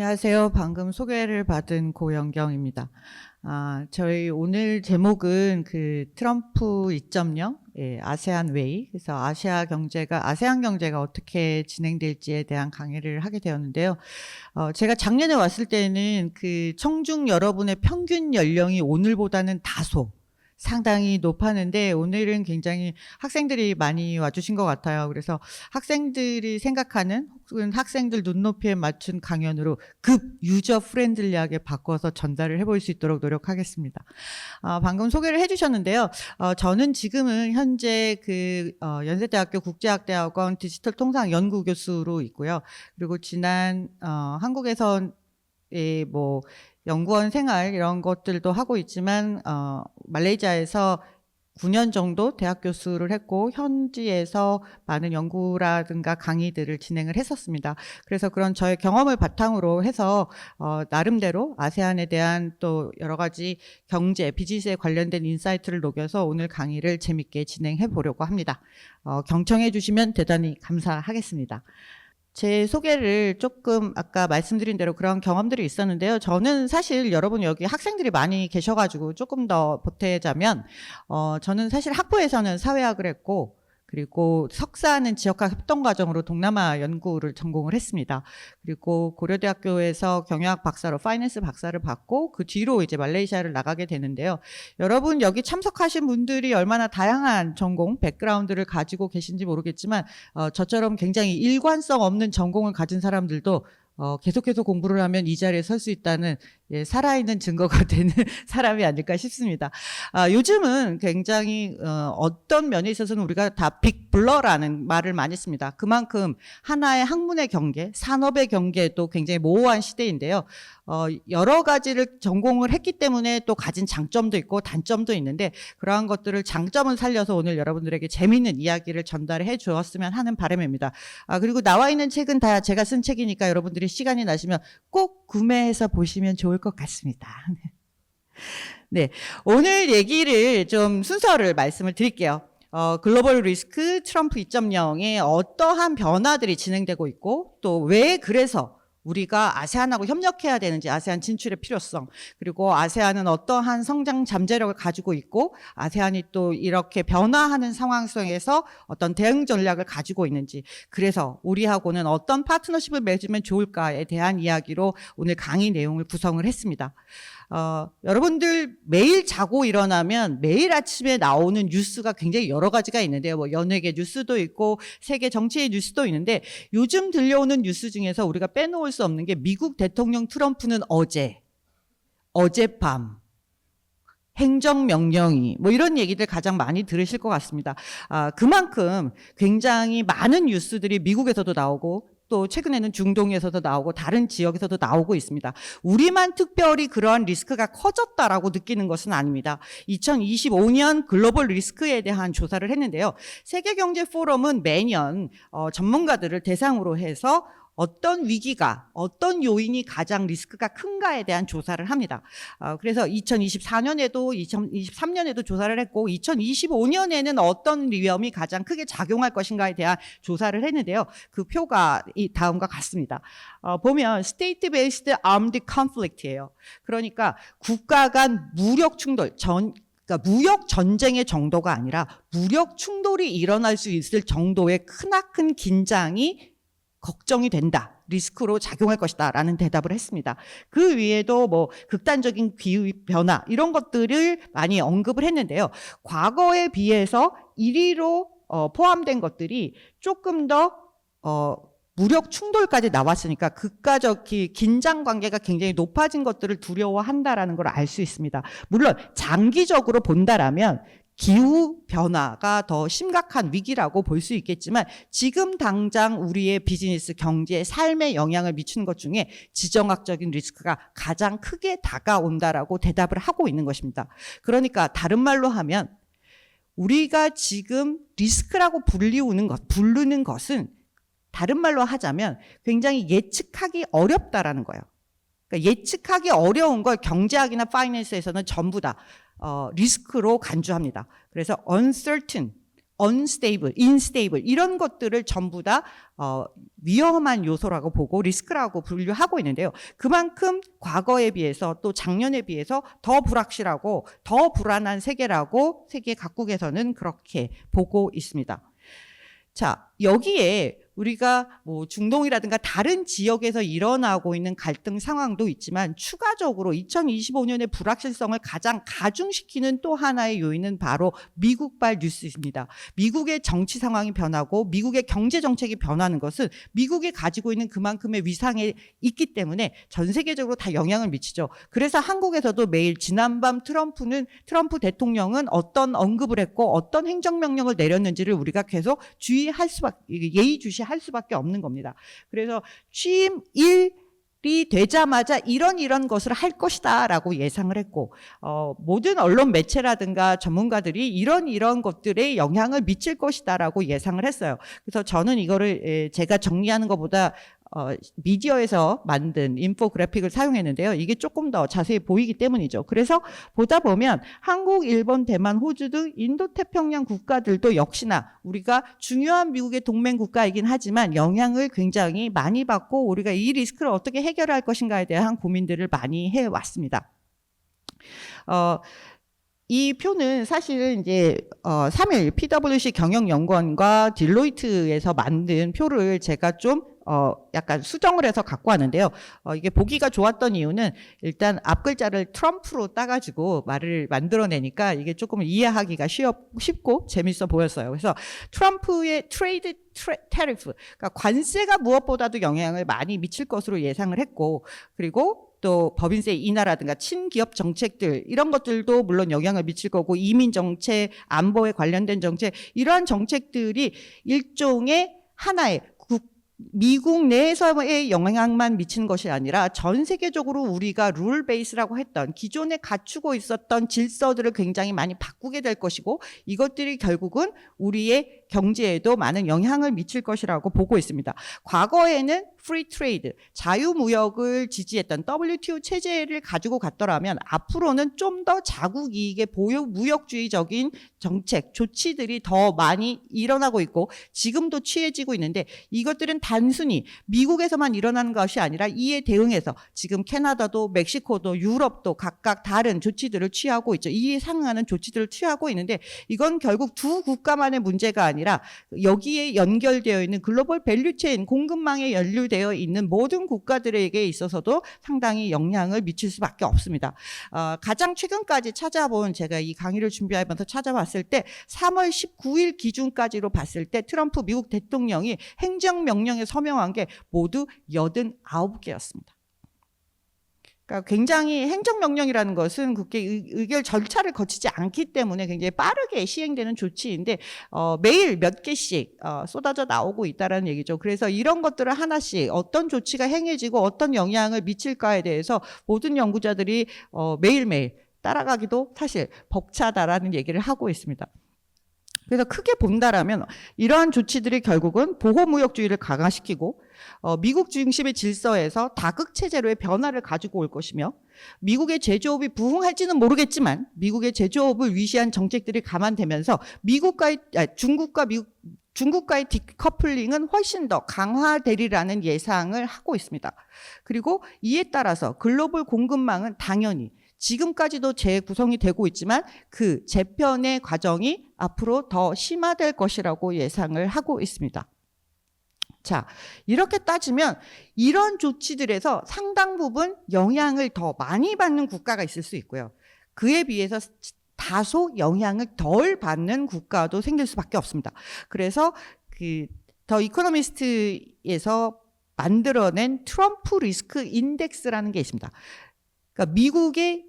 안녕하세요. 방금 소개를 받은 고영경입니다. 저희 오늘 제목은 트럼프 2.0, 아세안 웨이, 그래서 아세안 경제가 어떻게 진행될지에 대한 강의를 하게 되었는데요. 제가 작년에 왔을 때는 청중 여러분의 평균 연령이 오늘보다는 다소 상당히 높았는데 오늘은 굉장히 학생들이 많이 와주신 것 같아요. 그래서 학생들이 생각하는 혹은 학생들 눈높이에 맞춘 강연으로 유저 프렌들리하게 바꿔서 전달을 해볼 수 있도록 노력하겠습니다. 방금 소개를 해주셨는데요. 저는 지금은 현재 연세대학교 국제학대학원 디지털 통상 연구교수로 있고요. 그리고 지난 한국에서 연구원 생활 이런 것들도 하고 있지만 말레이시아에서 9년 정도 대학 교수를 했고 현지에서 많은 연구라든가 강의들을 진행을 했었습니다. 그래서 그런 저의 경험을 바탕으로 해서 나름대로 아세안에 대한 또 여러 가지 경제, 비즈니스에 관련된 인사이트를 녹여서 오늘 강의를 재밌게 진행해 보려고 합니다. 경청해 주시면 대단히 감사하겠습니다. 제 소개를 조금 아까 말씀드린 대로 그런 경험들이 있었는데요. 저는 사실 여러분 여기 학생들이 많이 계셔가지고 조금 더 보태자면 저는 사실 학부에서는 사회학을 했고 그리고 석사는 지역학 협동과정으로 동남아 연구를 전공을 했습니다. 그리고 고려대학교에서 경영학 박사로 파이낸스 박사를 받고 그 뒤로 이제 말레이시아를 나가게 되는데요. 여러분 여기 참석하신 분들이 얼마나 다양한 전공, 백그라운드를 가지고 계신지 모르겠지만 저처럼 굉장히 일관성 없는 전공을 가진 사람들도 계속해서 공부를 하면 이 자리에 설 수 있다는 살아있는 증거가 되는 사람이 아닐까 싶습니다. 요즘은 굉장히 어떤 면에 있어서는 우리가 다 빅블러라는 말을 많이 씁니다. 그만큼 하나의 학문의 경계, 산업의 경계도 굉장히 모호한 시대인데요. 여러 가지를 전공을 했기 때문에 또 가진 장점도 있고 단점도 있는데 그러한 것들을 장점을 살려서 오늘 여러분들에게 재미있는 이야기를 전달해 주었으면 하는 바람입니다. 그리고 나와 있는 책은 다 제가 쓴 책이니까 여러분들이 시간이 나시면 꼭 구매해서 보시면 좋을 것 같습니다. 네, 오늘 얘기를 좀 순서를 말씀을 드릴게요. 글로벌 리스크 트럼프 2.0에 어떠한 변화들이 진행되고 있고 또 왜 그래서 우리가 아세안하고 협력해야 되는지, 아세안 진출의 필요성, 그리고 아세안은 어떠한 성장 잠재력을 가지고 있고 아세안이 또 이렇게 변화하는 상황 속에서 어떤 대응 전략을 가지고 있는지, 그래서 우리하고는 어떤 파트너십을 맺으면 좋을까에 대한 이야기로 오늘 강의 내용을 구성을 했습니다. 여러분들 매일 자고 일어나면 매일 아침에 나오는 뉴스가 굉장히 여러 가지가 있는데요. 연예계 뉴스도 있고 세계 정치의 뉴스도 있는데 요즘 들려오는 뉴스 중에서 우리가 빼놓을 수 없는 게 미국 대통령 트럼프는 어젯밤 행정명령이 이런 얘기들 가장 많이 들으실 것 같습니다. 그만큼 굉장히 많은 뉴스들이 미국에서도 나오고 또 최근에는 중동에서도 나오고 다른 지역에서도 나오고 있습니다. 우리만 특별히 그러한 리스크가 커졌다라고 느끼는 것은 아닙니다. 2025년 글로벌 리스크에 대한 조사를 했는데요. 세계경제포럼은 매년 전문가들을 대상으로 해서 어떤 위기가, 어떤 요인이 가장 리스크가 큰가에 대한 조사를 합니다. 그래서 2024년에도 2023년에도 조사를 했고 2025년에는 어떤 위험이 가장 크게 작용할 것인가에 대한 조사를 했는데요. 그 표가 다음과 같습니다. 보면 State Based Armed Conflict예요. 그러니까 국가 간 무력 충돌, 그러니까 무력 전쟁의 정도가 아니라 무력 충돌이 일어날 수 있을 정도의 크나큰 긴장이 걱정이 된다. 리스크로 작용할 것이다. 라는 대답을 했습니다. 그 위에도 극단적인 기후변화 이런 것들을 많이 언급을 했는데요. 과거에 비해서 1위로 포함된 것들이 조금 더 무력 충돌까지 나왔으니까 극가적 긴장 관계가 굉장히 높아진 것들을 두려워한다라는 걸 알 수 있습니다. 물론 장기적으로 본다라면 기후변화가 더 심각한 위기라고 볼 수 있겠지만 지금 당장 우리의 비즈니스, 경제, 삶에 영향을 미치는 것 중에 지정학적인 리스크가 가장 크게 다가온다라고 대답을 하고 있는 것입니다. 그러니까 다른 말로 하면 우리가 지금 리스크라고 부르는 것은 다른 말로 하자면 굉장히 예측하기 어렵다라는 거예요. 그러니까 예측하기 어려운 걸 경제학이나 파이낸스에서는 전부 다 리스크로 간주합니다. 그래서 uncertain, unstable, instable 이런 것들을 전부 다 위험한 요소라고 보고 리스크라고 분류하고 있는데요. 그만큼 과거에 비해서 또 작년에 비해서 더 불확실하고 더 불안한 세계라고 세계 각국에서는 그렇게 보고 있습니다. 자, 여기에 우리가 뭐 중동이라든가 다른 지역에서 일어나고 있는 갈등 상황도 있지만 추가적으로 2025년의 불확실성을 가장 가중시키는 또 하나의 요인은 바로 미국발 뉴스입니다. 미국의 정치 상황이 변하고 미국의 경제 정책이 변하는 것은 미국이 가지고 있는 그만큼의 위상에 있기 때문에 전 세계적으로 다 영향을 미치죠. 그래서 한국에서도 매일 지난밤 트럼프 대통령은 어떤 언급을 했고 어떤 행정명령을 내렸는지를 우리가 계속 예의주시할 수밖에 없는 겁니다. 그래서 취임 1이 되자마자 이런 것을 할 것이다 라고 예상을 했고 모든 언론 매체라든가 전문가들이 이런 것들에 영향을 미칠 것이다 라고 예상을 했어요. 그래서 저는 이거를 제가 정리하는 것보다 미디어에서 만든 인포그래픽을 사용했는데요. 이게 조금 더 자세히 보이기 때문이죠. 그래서 보다 보면 한국, 일본, 대만, 호주 등 인도태평양 국가들도 역시나 우리가 중요한 미국의 동맹 국가이긴 하지만 영향을 굉장히 많이 받고 우리가 이 리스크를 어떻게 해결할 것인가에 대한 고민들을 많이 해왔습니다. 이 표는 사실은 이제 3일 PwC 경영연구원과 딜로이트에서 만든 표를 제가 좀 약간 수정을 해서 갖고 왔는데요. 이게 보기가 좋았던 이유는 일단 앞글자를 트럼프로 따가지고 말을 만들어내니까 이게 조금 이해하기가 쉽고 재밌어 보였어요. 그래서 트럼프의 트레이드 테리프, 그러니까 관세가 무엇보다도 영향을 많이 미칠 것으로 예상을 했고, 그리고 또 법인세 인하라든가 친기업 정책들 이런 것들도 물론 영향을 미칠 거고, 이민 정책, 안보에 관련된 정책, 이러한 정책들이 일종의 하나의 미국 내에서의 영향만 미치는 것이 아니라 전 세계적으로 우리가 룰 베이스라고 했던 기존에 갖추고 있었던 질서들을 굉장히 많이 바꾸게 될 것이고, 이것들이 결국은 우리의 경제에도 많은 영향을 미칠 것이라고 보고 있습니다. 과거에는 프리 트레이드, 자유무역을 지지했던 WTO 체제를 가지고 갔더라면 앞으로는 좀 더 자국 이익의 무역주의적인 정책, 조치들이 더 많이 일어나고 있고 지금도 취해지고 있는데, 이것들은 단순히 미국에서만 일어나는 것이 아니라 이에 대응해서 지금 캐나다도 멕시코도 유럽도 각각 다른 조치들을 취하고 있죠. 이에 상응하는 조치들을 취하고 있는데, 이건 결국 두 국가만의 문제가 아니라 여기에 연결되어 있는 글로벌 밸류체인, 공급망에 연루되어 있는 모든 국가들에게 있어서도 상당히 영향을 미칠 수밖에 없습니다. 가장 최근까지 찾아본, 제가 이 강의를 준비하면서 찾아봤을 때 3월 19일 기준까지로 봤을 때 트럼프 미국 대통령이 행정명령에 서명한 게 모두 89개였습니다. 그러니까 굉장히 행정명령이라는 것은 그게 의결 절차를 거치지 않기 때문에 굉장히 빠르게 시행되는 조치인데 매일 몇 개씩 쏟아져 나오고 있다는 얘기죠. 그래서 이런 것들을 하나씩 어떤 조치가 행해지고 어떤 영향을 미칠까에 대해서 모든 연구자들이 매일매일 따라가기도 사실 벅차다라는 얘기를 하고 있습니다. 그래서 크게 본다라면 이러한 조치들이 결국은 보호무역주의를 강화시키고 미국 중심의 질서에서 다극체제로의 변화를 가지고 올 것이며, 미국의 제조업이 부흥할지는 모르겠지만 미국의 제조업을 위시한 정책들이 감안되면서 중국과의 디커플링은 훨씬 더 강화되리라는 예상을 하고 있습니다. 그리고 이에 따라서 글로벌 공급망은 당연히 지금까지도 재구성이 되고 있지만 그 재편의 과정이 앞으로 더 심화될 것이라고 예상을 하고 있습니다. 자, 이렇게 따지면 이런 조치들에서 상당 부분 영향을 더 많이 받는 국가가 있을 수 있고요. 그에 비해서 다소 영향을 덜 받는 국가도 생길 수밖에 없습니다. 그래서 더 이코노미스트에서 만들어낸 트럼프 리스크 인덱스라는 게 있습니다. 그러니까 미국의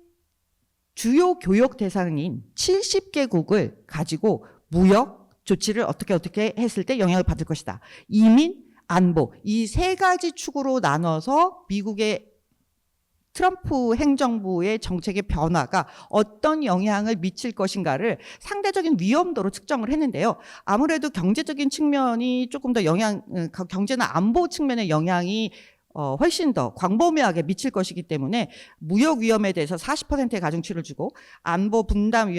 주요 교역 대상인 70개국을 가지고 무역 조치를 어떻게 했을 때 영향을 받을 것이다. 이민, 안보, 이 세 가지 축으로 나눠서 미국의 트럼프 행정부의 정책의 변화가 어떤 영향을 미칠 것인가를 상대적인 위험도로 측정을 했는데요. 아무래도 경제적인 측면이 조금 더 경제나 안보 측면의 영향이 훨씬 더 광범위하게 미칠 것이기 때문에 무역 위험에 대해서 40%의 가중치를 주고 안보 부담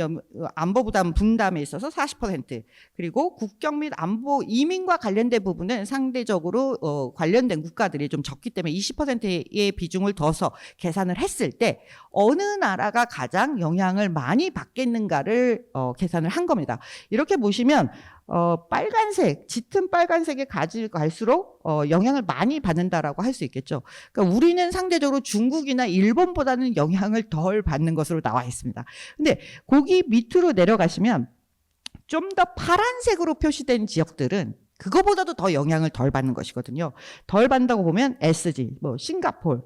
분담에 있어서 40%, 그리고 국경 및 안보 이민과 관련된 부분은 상대적으로 관련된 국가들이 좀 적기 때문에 20%의 비중을 둬서 계산을 했을 때 어느 나라가 가장 영향을 많이 받겠는가를 계산을 한 겁니다. 이렇게 보시면 빨간색, 짙은 빨간색에 갈수록 영향을 많이 받는다라고 할 수 있겠죠. 그러니까 우리는 상대적으로 중국이나 일본보다는 영향을 덜 받는 것으로 나와 있습니다. 근데 거기 밑으로 내려가시면 좀 더 파란색으로 표시된 지역들은 그거보다도 더 영향을 덜 받는 것이거든요. 덜 받는다고 보면 SG, 뭐 싱가포르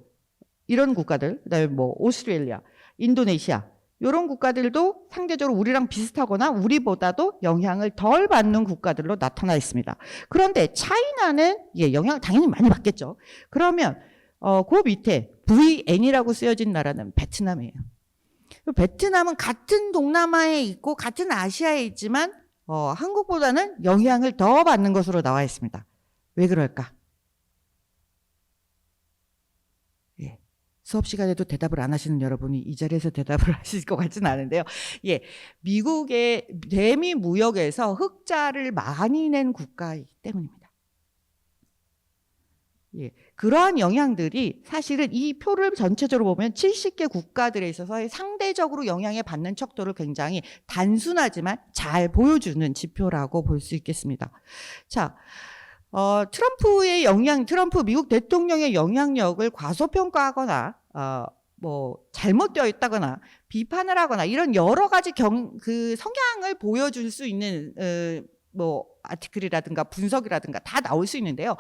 이런 국가들, 그다음에 뭐 오스트레일리아, 인도네시아 이런 국가들도 상대적으로 우리랑 비슷하거나 우리보다도 영향을 덜 받는 국가들로 나타나 있습니다. 그런데 차이나는 영향을 당연히 많이 받겠죠. 그러면 그 밑에 VN이라고 쓰여진 나라는 베트남이에요. 베트남은 같은 동남아에 있고 같은 아시아에 있지만 한국보다는 영향을 더 받는 것으로 나와 있습니다. 왜 그럴까? 수업 시간에도 대답을 안 하시는 여러분이 이 자리에서 대답을 하실 것 같지는 않은데요. 미국의 대미 무역에서 흑자를 많이 낸 국가이기 때문입니다. 그러한 영향들이 사실은 이 표를 전체적으로 보면 70개 국가들에 있어서 상대적으로 영향을 받는 척도를 굉장히 단순하지만 잘 보여주는 지표라고 볼 수 있겠습니다. 자, 트럼프 미국 대통령의 영향력을 과소평가하거나 뭐 잘못되어 있다거나 비판을 하거나 이런 여러 가지 그 성향을 보여줄 수 있는 뭐 아티클이라든가 분석이라든가 다 나올 수 있는데요.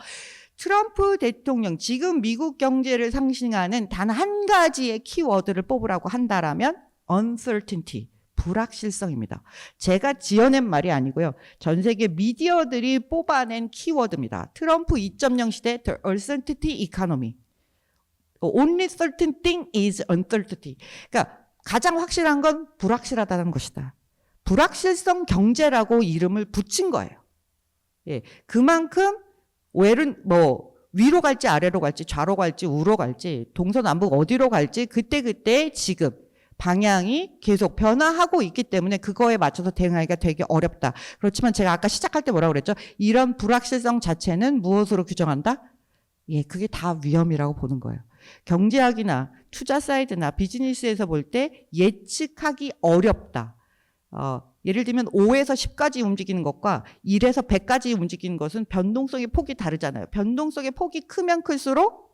트럼프 대통령, 지금 미국 경제를 상징하는 단 한 가지의 키워드를 뽑으라고 한다라면 uncertainty, 불확실성입니다. 제가 지어낸 말이 아니고요. 전 세계 미디어들이 뽑아낸 키워드입니다. 트럼프 2.0 시대 The Uncertainty Economy. Only certain thing is uncertainty. 그러니까 가장 확실한 건 불확실하다는 것이다. 불확실성 경제라고 이름을 붙인 거예요. 그만큼 위로 갈지 아래로 갈지 좌로 갈지 우로 갈지 동서남북 어디로 갈지 그때 지금 방향이 계속 변화하고 있기 때문에 그거에 맞춰서 대응하기가 되게 어렵다. 그렇지만 제가 아까 시작할 때 뭐라고 그랬죠? 이런 불확실성 자체는 무엇으로 규정한다? 그게 다 위험이라고 보는 거예요. 경제학이나 투자 사이드나 비즈니스에서 볼 때 예측하기 어렵다. 예를 들면 5에서 10까지 움직이는 것과 1에서 100까지 움직이는 것은 변동성의 폭이 다르잖아요. 변동성의 폭이 크면 클수록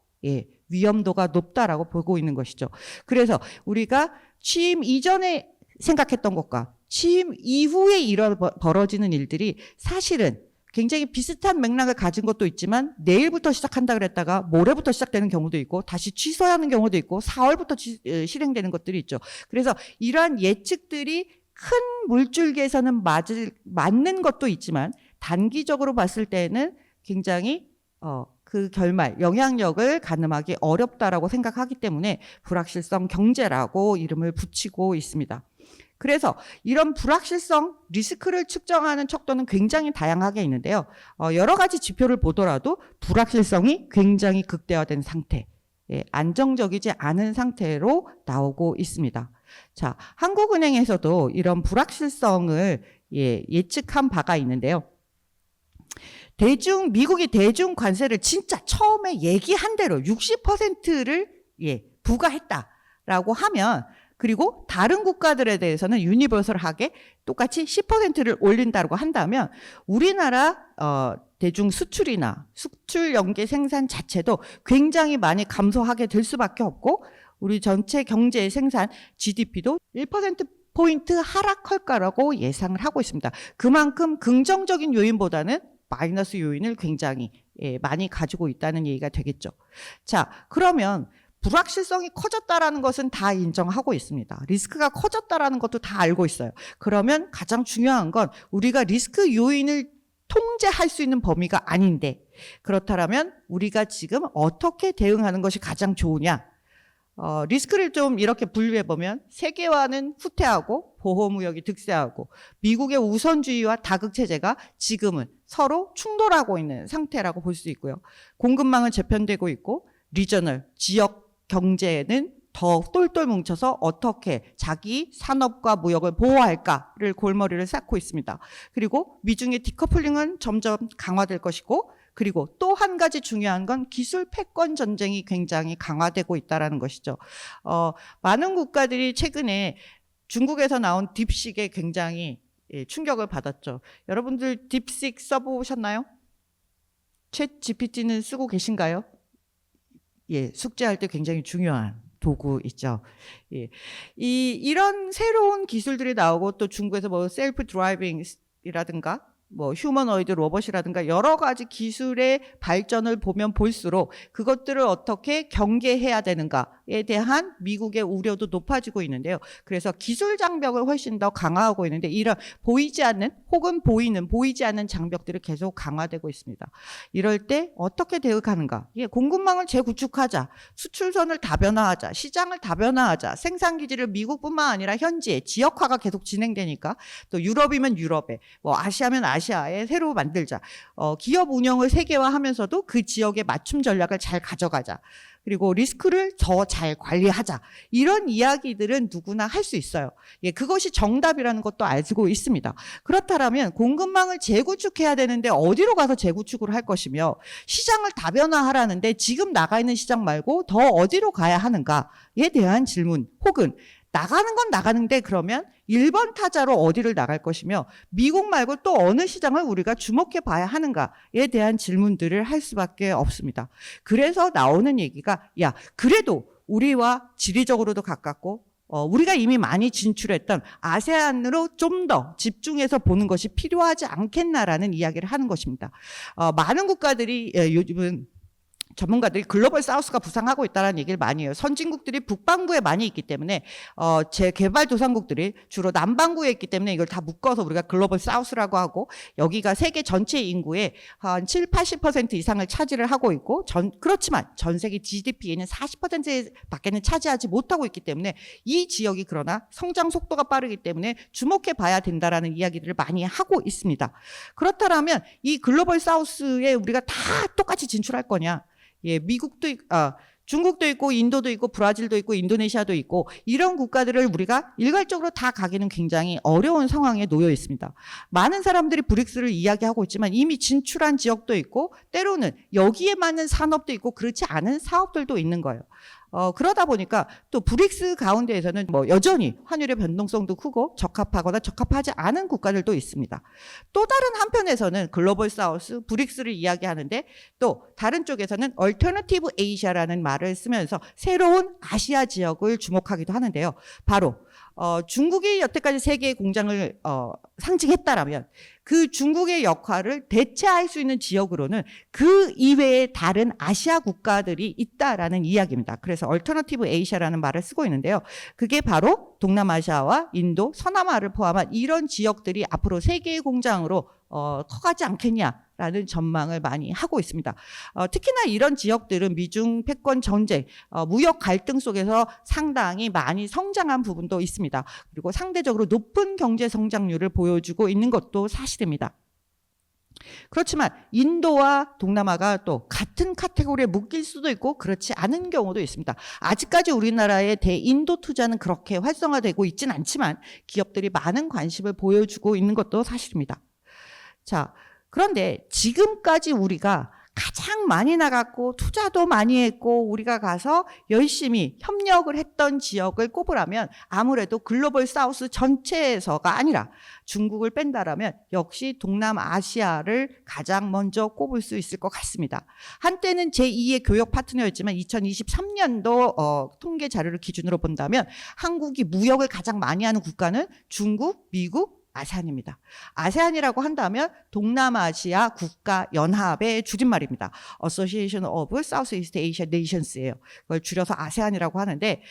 위험도가 높다라고 보고 있는 것이죠. 그래서 우리가 취임 이전에 생각했던 것과 취임 이후에 벌어지는 일들이 사실은 굉장히 비슷한 맥락을 가진 것도 있지만 내일부터 시작한다 그랬다가 모레부터 시작되는 경우도 있고 다시 취소하는 경우도 있고 4월부터 실행되는 것들이 있죠. 그래서 이러한 예측들이 큰 물줄기에서는 맞는 것도 있지만 단기적으로 봤을 때는 굉장히 그 결말, 영향력을 가늠하기 어렵다라고 생각하기 때문에 불확실성 경제라고 이름을 붙이고 있습니다. 그래서 이런 불확실성, 리스크를 측정하는 척도는 굉장히 다양하게 있는데요. 여러 가지 지표를 보더라도 불확실성이 굉장히 극대화된 상태, 안정적이지 않은 상태로 나오고 있습니다. 자, 한국은행에서도 이런 불확실성을 예측한 바가 있는데요. 미국이 대중 관세를 진짜 처음에 얘기한 대로 60%를 부과했다라고 하면, 그리고 다른 국가들에 대해서는 유니버설하게 똑같이 10%를 올린다고 한다면 우리나라 대중 수출이나 수출 연계 생산 자체도 굉장히 많이 감소하게 될 수밖에 없고 우리 전체 경제 생산 GDP도 1%포인트 하락할 거라고 예상을 하고 있습니다. 그만큼 긍정적인 요인보다는 마이너스 요인을 굉장히 많이 가지고 있다는 얘기가 되겠죠. 자, 그러면 불확실성이 커졌다라는 것은 다 인정하고 있습니다. 리스크가 커졌다라는 것도 다 알고 있어요. 그러면 가장 중요한 건 우리가 리스크 요인을 통제할 수 있는 범위가 아닌데, 그렇다면 우리가 지금 어떻게 대응하는 것이 가장 좋으냐? 리스크를 좀 이렇게 분류해보면 세계화는 후퇴하고 보호무역이 득세하고 미국의 우선주의와 다극체제가 지금은 서로 충돌하고 있는 상태라고 볼 수 있고요. 공급망은 재편되고 있고 리저널, 지역 경제는 더 똘똘 뭉쳐서 어떻게 자기 산업과 무역을 보호할까를 골머리를 쌓고 있습니다. 그리고 미중의 디커플링은 점점 강화될 것이고, 그리고 또 한 가지 중요한 건 기술 패권 전쟁이 굉장히 강화되고 있다는 것이죠. 많은 국가들이 최근에 중국에서 나온 딥식에 굉장히 충격을 받았죠. 여러분들 딥식 써보셨나요? 챗 GPT는 쓰고 계신가요? 예, 숙제할 때 굉장히 중요한 도구 있죠. 예. 이런 새로운 기술들이 나오고, 또 중국에서 뭐 셀프 드라이빙이라든가 뭐 휴머노이드 로봇이라든가 여러 가지 기술의 발전을 보면 볼수록 그것들을 어떻게 경계해야 되는가에 대한 미국의 우려도 높아지고 있는데요. 그래서 기술 장벽을 훨씬 더 강화하고 있는데, 이런 보이지 않는 혹은 보이지 않는 장벽들이 계속 강화되고 있습니다. 이럴 때 어떻게 대응하는가? 예, 공급망을 재구축하자, 수출선을 다변화하자, 시장을 다변화하자, 생산기지를 미국뿐만 아니라 현지에 지역화가 계속 진행되니까, 또 유럽이면 유럽에, 뭐 아시아면 아시아에 새로 만들자. 기업 운영을 세계화하면서도 그 지역의 맞춤 전략을 잘 가져가자. 그리고 리스크를 더 잘 관리하자. 이런 이야기들은 누구나 할 수 있어요. 예, 그것이 정답이라는 것도 알고 있습니다. 그렇다면 공급망을 재구축해야 되는데 어디로 가서 재구축을 할 것이며, 시장을 다변화하라는데 지금 나가 있는 시장 말고 더 어디로 가야 하는가에 대한 질문, 혹은 나가는 건 나가는데 그러면 1번 타자로 어디를 나갈 것이며, 미국 말고 또 어느 시장을 우리가 주목해 봐야 하는가에 대한 질문들을 할 수밖에 없습니다. 그래서 나오는 얘기가, 야, 그래도 우리와 지리적으로도 가깝고 우리가 이미 많이 진출했던 아세안으로 좀 더 집중해서 보는 것이 필요하지 않겠나라는 이야기를 하는 것입니다. 많은 국가들이 요즘은 전문가들이 글로벌 사우스가 부상하고 있다는 얘기를 많이 해요. 선진국들이 북반구에 많이 있기 때문에 재개발도상국들이 주로 남반구에 있기 때문에 이걸 다 묶어서 우리가 글로벌 사우스라고 하고, 여기가 세계 전체 인구의 한 7, 80% 이상을 차지를 하고 있고, 그렇지만 전 세계 GDP에는 40%밖에는 차지하지 못하고 있기 때문에 이 지역이, 그러나 성장 속도가 빠르기 때문에 주목해 봐야 된다라는 이야기들을 많이 하고 있습니다. 그렇다면 이 글로벌 사우스에 우리가 다 똑같이 진출할 거냐? 예, 중국도 있고 인도도 있고 브라질도 있고 인도네시아도 있고, 이런 국가들을 우리가 일괄적으로 다 가기는 굉장히 어려운 상황에 놓여 있습니다. 많은 사람들이 브릭스를 이야기하고 있지만 이미 진출한 지역도 있고, 때로는 여기에 맞는 산업도 있고 그렇지 않은 사업들도 있는 거예요. 그러다 보니까 또 브릭스 가운데에서는 뭐 여전히 환율의 변동성도 크고 적합하거나 적합하지 않은 국가들도 있습니다. 또 다른 한편에서는 글로벌 사우스, 브릭스를 이야기하는데, 또 다른 쪽에서는 얼터너티브 에이시아라는 말을 쓰면서 새로운 아시아 지역을 주목하기도 하는데요. 바로 중국이 여태까지 세계의 공장을 상징했다라면, 그 중국의 역할을 대체할 수 있는 지역으로는 그 이외의 다른 아시아 국가들이 있다라는 이야기입니다. 그래서 얼터너티브 에이시아라는 말을 쓰고 있는데요. 그게 바로 동남아시아와 인도, 서남아를 포함한 이런 지역들이 앞으로 세계의 공장으로 커가지 않겠냐라는 전망을 많이 하고 있습니다. 특히나 이런 지역들은 미중 패권 전쟁, 무역 갈등 속에서 상당히 많이 성장한 부분도 있습니다. 그리고 상대적으로 높은 경제 성장률을 보여주고 있는 것도 사실입니다. 그렇지만 인도와 동남아가 또 같은 카테고리에 묶일 수도 있고 그렇지 않은 경우도 있습니다. 아직까지 우리나라의 대인도 투자는 그렇게 활성화되고 있진 않지만 기업들이 많은 관심을 보여주고 있는 것도 사실입니다. 자, 그런데 지금까지 우리가 가장 많이 나갔고 투자도 많이 했고 우리가 가서 열심히 협력을 했던 지역을 꼽으라면 아무래도 글로벌 사우스 전체에서가 아니라 중국을 뺀다라면 역시 동남아시아를 가장 먼저 꼽을 수 있을 것 같습니다. 한때는 제2의 교역 파트너였지만 2023년도 통계 자료를 기준으로 본다면 한국이 무역을 가장 많이 하는 국가는 중국, 미국, 아세안입니다. 아세안이라고 한다면 동남아시아 국가 연합의 줄임말입니다. Association of Southeast Asia Nations예요. 그걸 줄여서 아세안이라고 하는데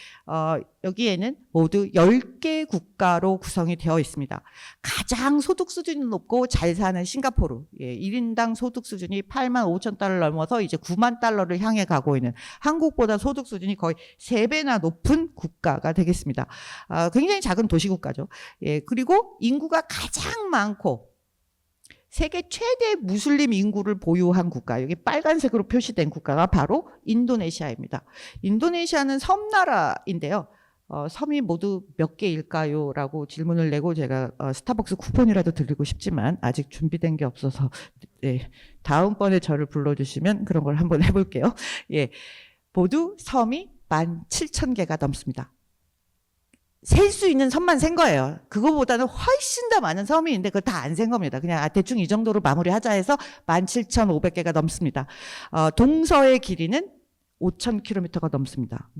여기에는 모두 10개 국가로 구성이 되어 있습니다. 가장 소득 수준이 높고 잘 사는 싱가포르, 1인당 소득 수준이 8만 5천 달러를 넘어서 이제 9만 달러를 향해 가고 있는, 한국보다 소득 수준이 거의 3배나 높은 국가가 되겠습니다. 굉장히 작은 도시국가죠. 그리고 인구가 가장 많고 세계 최대 무슬림 인구를 보유한 국가, 여기 빨간색으로 표시된 국가가 바로 인도네시아입니다. 인도네시아는 섬나라인데요. 섬이 모두 몇 개일까요? 라고 질문을 내고 제가 스타벅스 쿠폰이라도 드리고 싶지만 아직 준비된 게 없어서 네, 다음번에 저를 불러주시면 그런 걸 한번 해볼게요. 예, 모두 섬이 17,000개가 넘습니다. 셀 수 있는 섬만 센 거예요. 그거보다는 훨씬 더 많은 섬이 있는데 그걸 다 안 센 겁니다. 그냥 대충 이 정도로 마무리하자 해서 17,500개가 넘습니다. 동서의 길이는 5,000km가 넘습니다.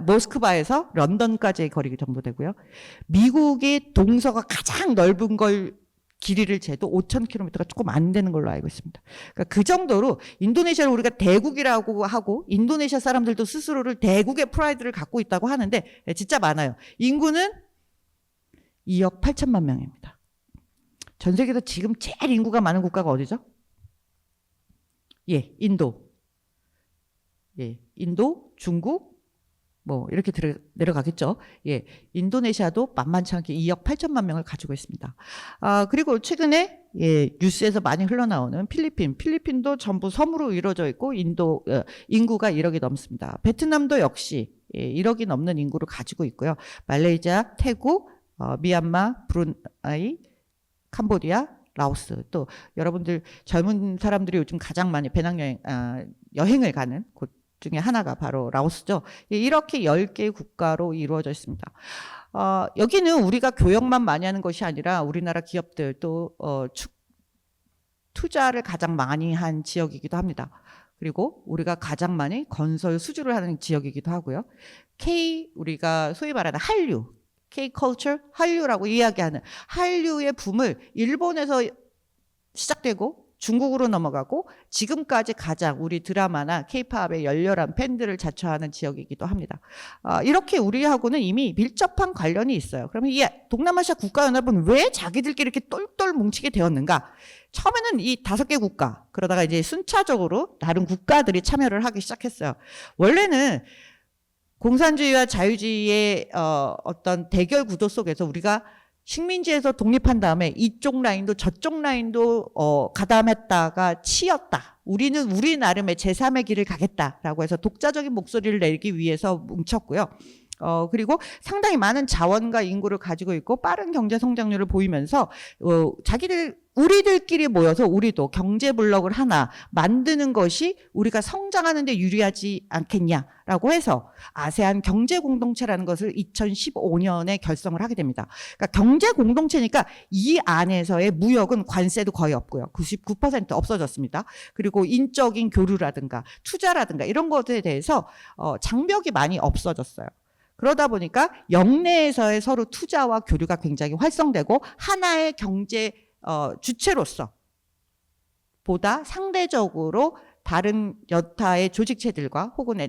모스크바에서 런던까지의 거리 정도 되고요. 미국의 동서가 가장 넓은 걸 길이를 재도 5,000km가 조금 안 되는 걸로 알고 있습니다. 그러니까 그 정도로 인도네시아를 우리가 대국이라고 하고 인도네시아 사람들도 스스로를 대국의 프라이드를 갖고 있다고 하는데 진짜 많아요. 인구는 2억 8천만 명입니다. 전 세계에서 지금 제일 인구가 많은 국가가 어디죠? 예, 인도. 예, 인도, 중국, 뭐 이렇게 내려가겠죠. 예, 인도네시아도 만만치 않게 2억 8천만 명을 가지고 있습니다. 그리고 최근에 뉴스에서 많이 흘러나오는 필리핀도 전부 섬으로 이루어져 있고 인구가 1억이 넘습니다. 베트남도 역시 1억이 넘는 인구를 가지고 있고요. 말레이시아, 태국, 미얀마, 브루나이, 캄보디아, 라오스, 또 여러분들 젊은 사람들이 요즘 가장 많이 배낭여행 여행을 가는 곳 중에 하나가 바로 라오스죠. 이렇게 10개의 국가로 이루어져 있습니다. 여기는 우리가 교역만 많이 하는 것이 아니라 우리나라 기업들 또 투자를 가장 많이 한 지역이기도 합니다. 그리고 우리가 가장 많이 건설 수주를 하는 지역이기도 하고요. 우리가 소위 말하는 한류, K-컬처, 한류라고 이야기하는 한류의 붐을 일본에서 시작되고 중국으로 넘어가고 지금까지 가장 우리 드라마나 K-팝의 열렬한 팬들을 자처하는 지역이기도 합니다. 이렇게 우리하고는 이미 밀접한 관련이 있어요. 그러면 이 동남아시아 국가연합은 왜 자기들끼리 이렇게 똘똘 뭉치게 되었는가? 처음에는 이 5개 국가, 그러다가 이제 순차적으로 다른 국가들이 참여를 하기 시작했어요. 원래는 공산주의와 자유주의의 어떤 대결 구도 속에서 우리가 식민지에서 독립한 다음에 이쪽 라인도 저쪽 라인도 가담했다가 치였다. 우리는 우리 나름의 제3의 길을 가겠다라고 해서 독자적인 목소리를 내기 위해서 뭉쳤고요. 그리고 상당히 많은 자원과 인구를 가지고 있고 빠른 경제 성장률을 보이면서 우리들끼리 모여서 우리도 경제 블록을 하나 만드는 것이 우리가 성장하는 데 유리하지 않겠냐라고 해서 아세안 경제 공동체라는 것을 2015년에 결성을 하게 됩니다. 그러니까 경제 공동체니까 이 안에서의 무역은 관세도 거의 없고요. 99% 없어졌습니다. 그리고 인적인 교류라든가 투자라든가 이런 것에 대해서 장벽이 많이 없어졌어요. 그러다 보니까 영내에서의 서로 투자와 교류가 굉장히 활성되고 하나의 경제 주체로서 보다 상대적으로 다른 여타의 조직체들과 혹은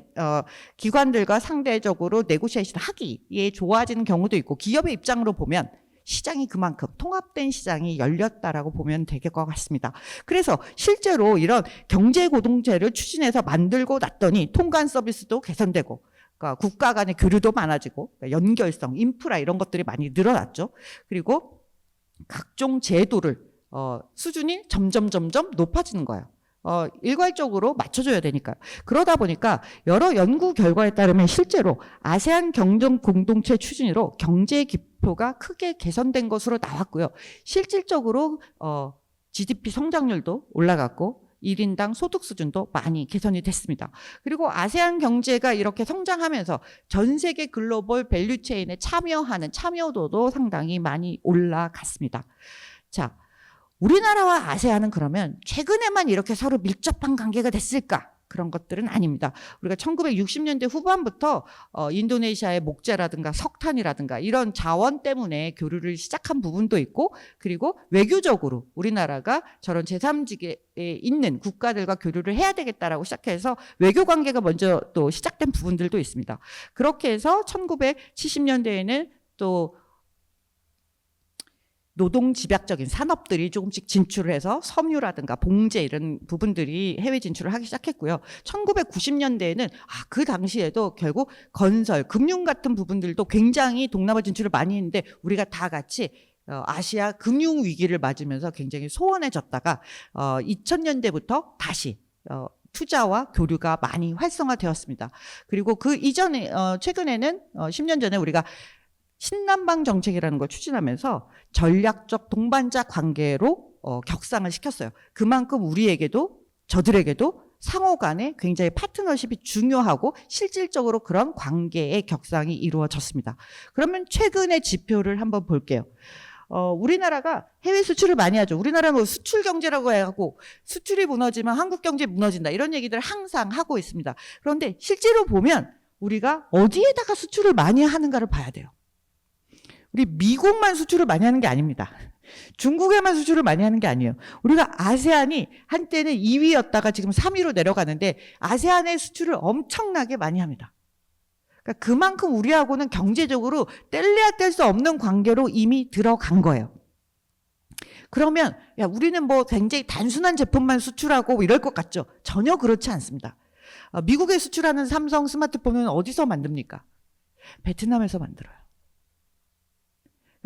기관들과 상대적으로 네고시에이션 하기에 좋아지는 경우도 있고 기업의 입장으로 보면 시장이 그만큼 통합된 시장이 열렸다라고 보면 될 것 같습니다. 그래서 실제로 이런 경제 공동체를 추진해서 만들고 났더니 통관 서비스도 개선되고 그러니까 국가 간의 교류도 많아지고 연결성, 인프라 이런 것들이 많이 늘어났죠. 그리고 각종 제도를 수준이 점점 높아지는 거예요. 일괄적으로 맞춰줘야 되니까요. 그러다 보니까 여러 연구 결과에 따르면 실제로 아세안 경제 공동체 추진으로 경제 기표가 크게 개선된 것으로 나왔고요. 실질적으로 GDP 성장률도 올라갔고 1인당 소득 수준도 많이 개선이 됐습니다. 그리고 아세안 경제가 이렇게 성장하면서 전 세계 글로벌 밸류체인에 참여하는 참여도도 상당히 많이 올라갔습니다. 자, 우리나라와 아세안은 그러면 최근에만 이렇게 서로 밀접한 관계가 됐을까? 그런 것들은 아닙니다. 우리가 1960년대 후반부터 인도네시아의 목재라든가 석탄이라든가 이런 자원 때문에 교류를 시작한 부분도 있고 그리고 외교적으로 우리나라가 저런 제3지계에 있는 국가들과 교류를 해야 되겠다라고 시작해서 외교 관계가 먼저 또 시작된 부분들도 있습니다. 그렇게 해서 1970년대에는 또 노동 집약적인 산업들이 조금씩 진출을 해서 섬유라든가 봉제 이런 부분들이 해외 진출을 하기 시작했고요. 1990년대에는 그 당시에도 결국 건설, 금융 같은 부분들도 굉장히 동남아 진출을 많이 했는데 우리가 다 같이 아시아 금융 위기를 맞으면서 굉장히 소원해졌다가 2000년대부터 다시 투자와 교류가 많이 활성화되었습니다. 그리고 그 이전에 최근에는 10년 전에 우리가 신남방 정책이라는 걸 추진하면서 전략적 동반자 관계로 격상을 시켰어요. 그만큼 우리에게도 저들에게도 상호 간에 굉장히 파트너십이 중요하고 실질적으로 그런 관계의 격상이 이루어졌습니다. 그러면 최근의 지표를 한번 볼게요. 우리나라가 해외 수출을 많이 하죠. 우리나라는 수출 경제라고 하고 수출이 무너지면 한국 경제 무너진다. 이런 얘기들 항상 하고 있습니다. 그런데 실제로 보면 우리가 어디에다가 수출을 많이 하는가를 봐야 돼요. 우리 미국만 수출을 많이 하는 게 아닙니다. 중국에만 수출을 많이 하는 게 아니에요. 우리가 아세안이 한때는 2위였다가 지금 3위로 내려가는데 아세안의 수출을 엄청나게 많이 합니다. 그러니까 그만큼 우리하고는 경제적으로 뗄래야 뗄 수 없는 관계로 이미 들어간 거예요. 그러면 야 우리는 뭐 굉장히 단순한 제품만 수출하고 이럴 것 같죠? 전혀 그렇지 않습니다. 미국에 수출하는 삼성 스마트폰은 어디서 만듭니까? 베트남에서 만들어요.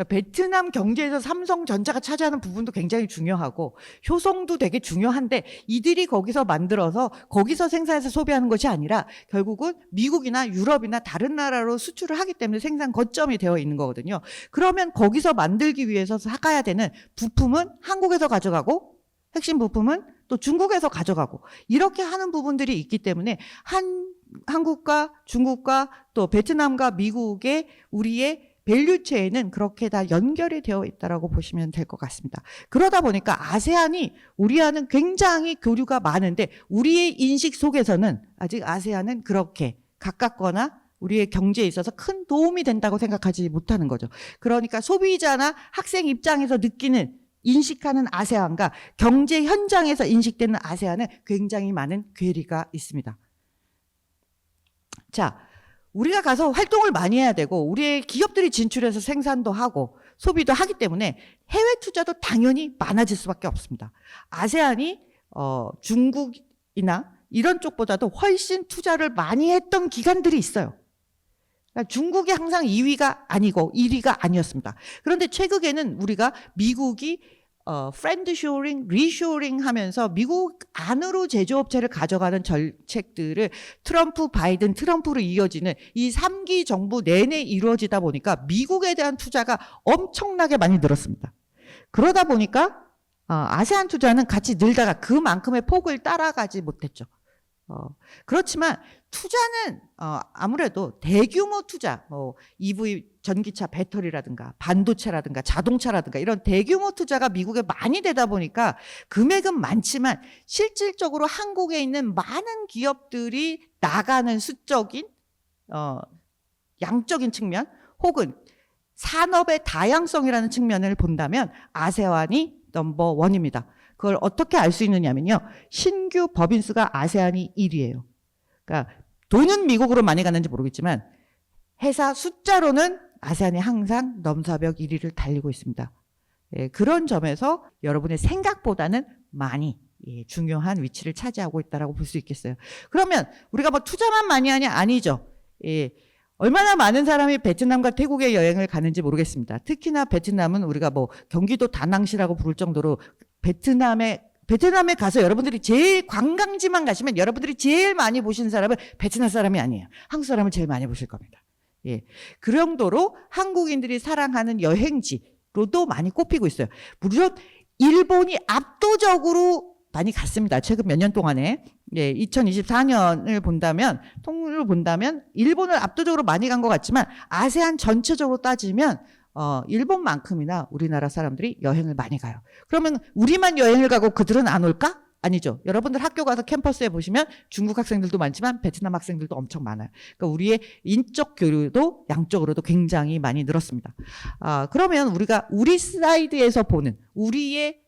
베트남 경제에서 삼성전자가 차지하는 부분도 굉장히 중요하고 효성도 되게 중요한데 이들이 거기서 만들어서 거기서 생산해서 소비하는 것이 아니라 결국은 미국이나 유럽이나 다른 나라로 수출을 하기 때문에 생산 거점이 되어 있는 거거든요. 그러면 거기서 만들기 위해서 사가야 되는 부품은 한국에서 가져가고 핵심 부품은 또 중국에서 가져가고 이렇게 하는 부분들이 있기 때문에 한국과 중국과 또 베트남과 미국의 우리의 밸류체에는 그렇게 다 연결이 되어 있다라고 보시면 될 것 같습니다. 그러다 보니까 아세안이 우리와는 굉장히 교류가 많은데 우리의 인식 속에서는 아직 아세안은 그렇게 가깝거나 우리의 경제에 있어서 큰 도움이 된다고 생각하지 못하는 거죠. 그러니까 소비자나 학생 입장에서 느끼는 인식하는 아세안과 경제 현장에서 인식되는 아세안은 굉장히 많은 괴리가 있습니다. 자, 우리가 가서 활동을 많이 해야 되고 우리의 기업들이 진출해서 생산도 하고 소비도 하기 때문에 해외 투자도 당연히 많아질 수밖에 없습니다. 아세안이 중국이나 이런 쪽보다도 훨씬 투자를 많이 했던 기간들이 있어요. 그러니까 중국이 항상 2위가 아니고 1위가 아니었습니다. 그런데 최근에는 우리가 미국이 프렌드 쇼링, 리쇼링 하면서 미국 안으로 제조업체를 가져가는 정책들을 트럼프, 바이든, 트럼프로 이어지는 이 3기 정부 내내 이루어지다 보니까 미국에 대한 투자가 엄청나게 많이 늘었습니다. 그러다 보니까 아세안 투자는 같이 늘다가 그만큼의 폭을 따라가지 못했죠. 그렇지만 투자는 아무래도 대규모 투자, EV 전기차 배터리라든가 반도체라든가 자동차라든가 이런 대규모 투자가 미국에 많이 되다 보니까 금액은 많지만 실질적으로 한국에 있는 많은 기업들이 나가는 수적인 양적인 측면 혹은 산업의 다양성이라는 측면을 본다면 아세안이 넘버 원입니다. 그걸 어떻게 알 수 있느냐면요. 신규 법인 수가 아세안이 1위예요. 그러니까 돈은 미국으로 많이 가는지 모르겠지만 회사 숫자로는 아세안이 항상 넘사벽 1위를 달리고 있습니다. 예, 그런 점에서 여러분의 생각보다는 많이 중요한 위치를 차지하고 있다고 볼 수 있겠어요. 그러면 우리가 뭐 투자만 많이 하냐? 아니죠. 예, 얼마나 많은 사람이 베트남과 태국에 여행을 가는지 모르겠습니다. 특히나 베트남은 우리가 뭐 경기도 다낭시라고 부를 정도로 베트남에 가서 여러분들이 제일 관광지만 가시면 여러분들이 제일 많이 보시는 사람은 베트남 사람이 아니에요. 한국 사람을 제일 많이 보실 겁니다. 예. 그 정도로 한국인들이 사랑하는 여행지로도 많이 꼽히고 있어요. 물론 일본이 압도적으로 많이 갔습니다. 최근 몇 년 동안에. 예, 2024년을 본다면, 통으로 본다면 일본을 압도적으로 많이 간 것 같지만 아세안 전체적으로 따지면 일본만큼이나 우리나라 사람들이 여행을 많이 가요. 그러면 우리만 여행을 가고 그들은 안 올까? 아니죠. 여러분들 학교 가서 캠퍼스에 보시면 중국 학생들도 많지만 베트남 학생들도 엄청 많아요. 그러니까 우리의 인적 교류도 양적으로도 굉장히 많이 늘었습니다. 그러면 우리가 우리 사이드에서 보는 우리의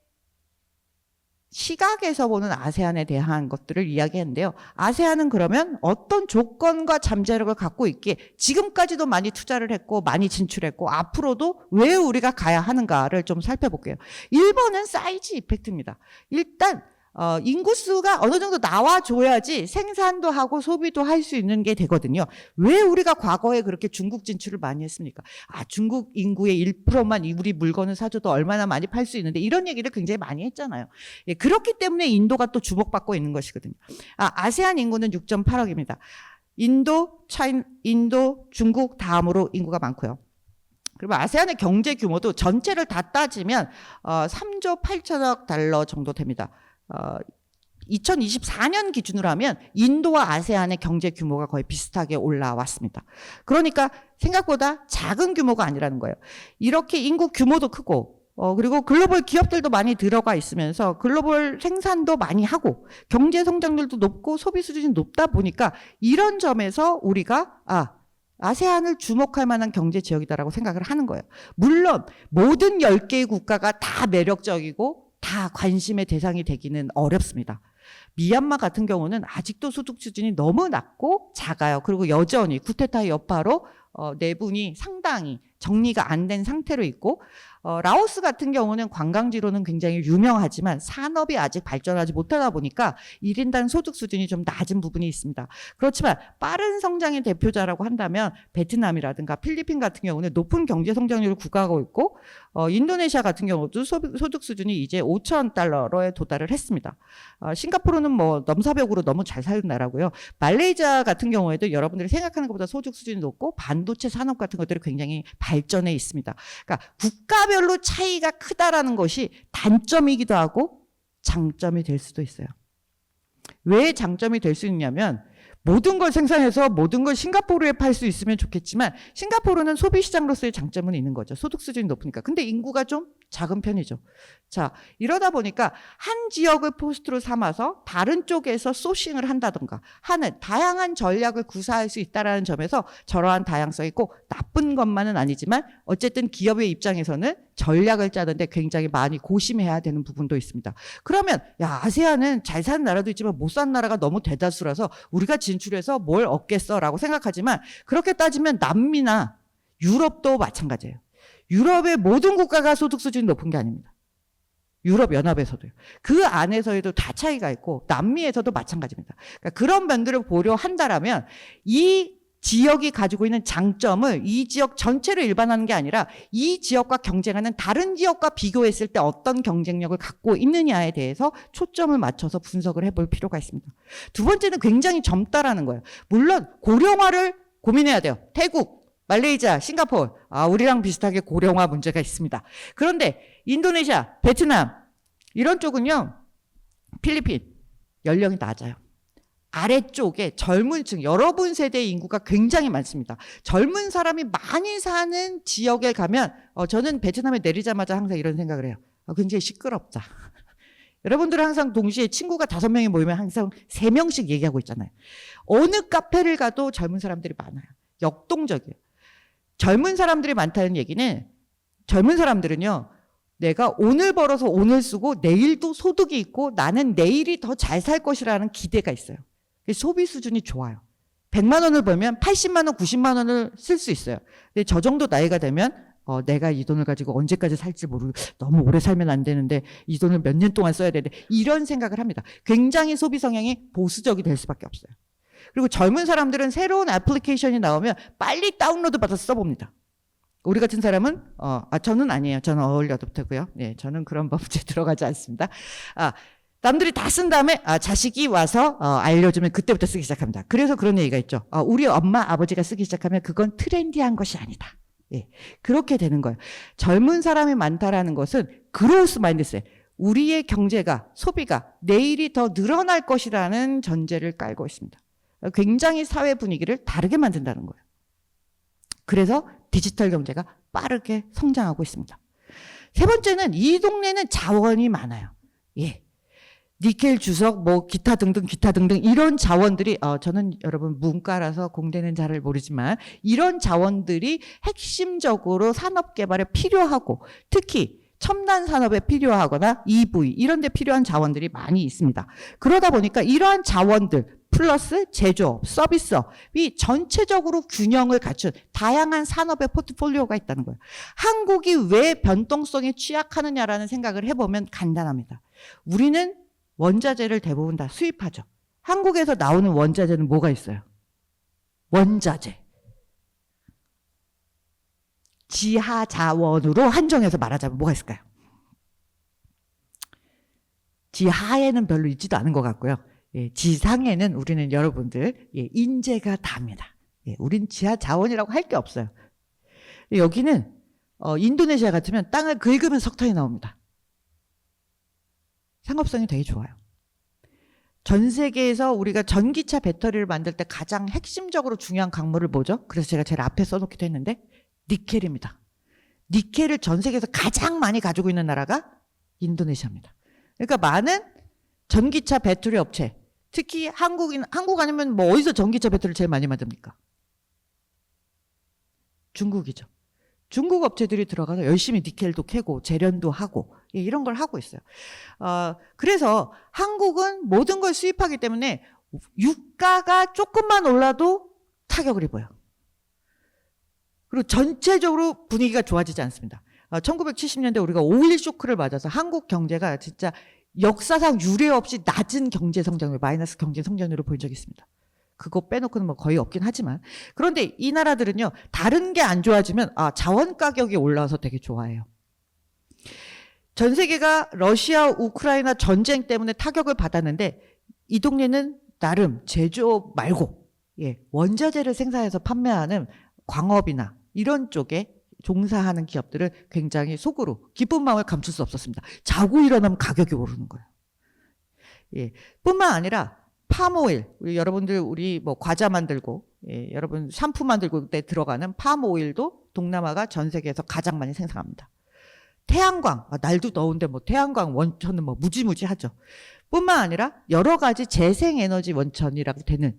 시각에서 보는 아세안에 대한 것들을 이야기했는데요. 아세안은 그러면 어떤 조건과 잠재력을 갖고 있기에 지금까지도 많이 투자를 했고 많이 진출했고 앞으로도 왜 우리가 가야 하는가를 좀 살펴볼게요. 1번은 사이즈 이펙트입니다. 일단 인구수가 어느 정도 나와줘야지 생산도 하고 소비도 할 수 있는 게 되거든요. 왜 우리가 과거에 그렇게 중국 진출을 많이 했습니까? 중국 인구의 1%만 우리 물건을 사줘도 얼마나 많이 팔 수 있는데 이런 얘기를 굉장히 많이 했잖아요. 예, 그렇기 때문에 인도가 또 주목받고 있는 것이거든요. 아세안 인구는 6.8억입니다. 인도, 중국 다음으로 인구가 많고요. 그리고 아세안의 경제 규모도 전체를 다 따지면 3조 8천억 달러 정도 됩니다. 2024년 기준으로 하면 인도와 아세안의 경제 규모가 거의 비슷하게 올라왔습니다. 그러니까 생각보다 작은 규모가 아니라는 거예요. 이렇게 인구 규모도 크고 그리고 글로벌 기업들도 많이 들어가 있으면서 글로벌 생산도 많이 하고 경제 성장률도 높고 소비 수준이 높다 보니까 이런 점에서 우리가 아세안을 주목할 만한 경제 지역이다라고 생각을 하는 거예요. 물론 모든 10개의 국가가 다 매력적이고 다 관심의 대상이 되기는 어렵습니다. 미얀마 같은 경우는 아직도 소득 수준이 너무 낮고 작아요. 그리고 여전히 쿠데타 여파로 내분이 상당히 정리가 안 된 상태로 있고 라오스 같은 경우는 관광지로는 굉장히 유명하지만 산업이 아직 발전하지 못하다 보니까 1인당 소득 수준이 좀 낮은 부분이 있습니다. 그렇지만 빠른 성장의 대표자라고 한다면 베트남이라든가 필리핀 같은 경우는 높은 경제 성장률을 구가하고 있고 인도네시아 같은 경우도 소득 수준이 이제 5천 달러에 도달을 했습니다. 싱가포르는 뭐 넘사벽으로 너무 잘 사는 나라고요. 말레이시아 같은 경우에도 여러분들이 생각하는 것보다 소득 수준이 높고 반도체 산업 같은 것들이 굉장히 발전해 있습니다. 그러니까 국가별로 차이가 크다라는 것이 단점이기도 하고 장점이 될 수도 있어요. 왜 장점이 될 수 있냐면 모든 걸 생산해서 모든 걸 싱가포르에 팔 수 있으면 좋겠지만 싱가포르는 소비시장으로서의 장점은 있는 거죠. 소득 수준이 높으니까. 근데 인구가 좀 작은 편이죠. 자, 이러다 보니까 한 지역을 포스트로 삼아서 다른 쪽에서 소싱을 한다던가 하는 다양한 전략을 구사할 수 있다는 점에서 저러한 다양성이 있고 나쁜 것만은 아니지만 어쨌든 기업의 입장에서는 전략을 짜는데 굉장히 많이 고심해야 되는 부분도 있습니다. 그러면 아세안은 잘 사는 나라도 있지만 못 사는 나라가 너무 대다수라서 우리가 진출해서 뭘 얻겠어라고 생각하지만 그렇게 따지면 남미나 유럽도 마찬가지예요. 유럽의 모든 국가가 소득 수준이 높은 게 아닙니다. 유럽연합에서도요. 그 안에서도 다 차이가 있고 남미에서도 마찬가지입니다. 그러니까 그런 면들을 보려 한다라면 이 지역이 가지고 있는 장점을 이 지역 전체를 일반화하는 게 아니라 이 지역과 경쟁하는 다른 지역과 비교했을 때 어떤 경쟁력을 갖고 있느냐에 대해서 초점을 맞춰서 분석을 해볼 필요가 있습니다. 두 번째는 굉장히 젊다라는 거예요. 물론 고령화를 고민해야 돼요. 태국, 말레이시아, 싱가포르, 우리랑 비슷하게 고령화 문제가 있습니다. 그런데 인도네시아, 베트남 이런 쪽은요. 필리핀 연령이 낮아요. 아래쪽에 젊은 층, 여러분 세대의 인구가 굉장히 많습니다. 젊은 사람이 많이 사는 지역에 가면 저는 베트남에 내리자마자 항상 이런 생각을 해요. 굉장히 시끄럽다. 여러분들은 항상 동시에 친구가 5명이 모이면 항상 3명씩 얘기하고 있잖아요. 어느 카페를 가도 젊은 사람들이 많아요. 역동적이에요. 젊은 사람들이 많다는 얘기는 젊은 사람들은요. 내가 오늘 벌어서 오늘 쓰고 내일도 소득이 있고 나는 내일이 더 잘 살 것이라는 기대가 있어요. 소비 수준이 좋아요. 100만 원을 벌면 80만 원, 90만 원을 쓸 수 있어요. 근데 저 정도 나이가 되면 내가 이 돈을 가지고 언제까지 살지 모르고 너무 오래 살면 안 되는데 이 돈을 몇 년 동안 써야 되는데 이런 생각을 합니다. 굉장히 소비 성향이 보수적이 될 수밖에 없어요. 그리고 젊은 사람들은 새로운 애플리케이션이 나오면 빨리 다운로드 받아서 써봅니다. 우리 같은 사람은 저는 아니에요. 저는 어울리 어댑터고요. 네, 저는 그런 범죄에 들어가지 않습니다. 남들이 다 쓴 다음에 자식이 와서 알려주면 그때부터 쓰기 시작합니다. 그래서 그런 얘기가 있죠. 우리 엄마 아버지가 쓰기 시작하면 그건 트렌디한 것이 아니다. 예, 그렇게 되는 거예요. 젊은 사람이 많다라는 것은 그로스 마인드셋. 우리의 경제가 소비가 내일이 더 늘어날 것이라는 전제를 깔고 있습니다. 굉장히 사회 분위기를 다르게 만든다는 거예요. 그래서 디지털 경제가 빠르게 성장하고 있습니다. 세 번째는 이 동네는 자원이 많아요. 예. 니켈, 주석, 기타 등등 이런 자원들이 저는 여러분 문과라서 공대는 잘 모르지만 이런 자원들이 핵심적으로 산업 개발에 필요하고 특히 첨단 산업에 필요하거나 EV 이런 데 필요한 자원들이 많이 있습니다. 그러다 보니까 이러한 자원들 플러스 제조업, 서비스업이 전체적으로 균형을 갖춘 다양한 산업의 포트폴리오가 있다는 거예요. 한국이 왜 변동성에 취약하느냐라는 생각을 해보면 간단합니다. 우리는 원자재를 대부분 다 수입하죠. 한국에서 나오는 원자재는 뭐가 있어요? 원자재. 지하 자원으로 한정해서 말하자면 뭐가 있을까요? 지하에는 별로 있지도 않은 것 같고요. 예, 지상에는 우리는 여러분들 인재가 답니다. 예, 우린 지하 자원이라고 할 게 없어요. 여기는 인도네시아 같으면 땅을 긁으면 석탄이 나옵니다. 상업성이 되게 좋아요. 전 세계에서 우리가 전기차 배터리를 만들 때 가장 핵심적으로 중요한 광물을 뭐죠? 그래서 제가 제일 앞에 써놓기도 했는데 니켈입니다. 니켈을 전 세계에서 가장 많이 가지고 있는 나라가 인도네시아입니다. 그러니까 많은 전기차 배터리 업체, 특히 한국 아니면 뭐 어디서 전기차 배터리를 제일 많이 만듭니까? 중국이죠. 중국 업체들이 들어가서 열심히 니켈도 캐고 재련도 하고 이런 걸 하고 있어요. 그래서 한국은 모든 걸 수입하기 때문에 유가가 조금만 올라도 타격을 입어요. 그리고 전체적으로 분위기가 좋아지지 않습니다. 1970년대 우리가 5.1 쇼크를 맞아서 한국 경제가 진짜 역사상 유례 없이 낮은 경제 성장률, 마이너스 경제 성장률을 보인 적이 있습니다. 그거 빼놓고는 뭐 거의 없긴 하지만. 그런데 이 나라들은요, 다른 게 안 좋아지면 자원 가격이 올라와서 되게 좋아해요. 전 세계가 러시아 우크라이나 전쟁 때문에 타격을 받았는데 이 동네는 나름 제조업 말고 원자재를 생산해서 판매하는 광업이나 이런 쪽에 종사하는 기업들은 굉장히 속으로 기쁜 마음을 감출 수 없었습니다. 자고 일어나면 가격이 오르는 거예요. 뿐만 아니라 팜오일, 우리 뭐 과자 만들고, 여러분 샴푸 만들고 때 들어가는 팜오일도 동남아가 전 세계에서 가장 많이 생산합니다. 태양광, 날도 더운데 뭐 태양광 원천은 뭐 무지무지하죠. 뿐만 아니라 여러 가지 재생에너지 원천이라고 되는,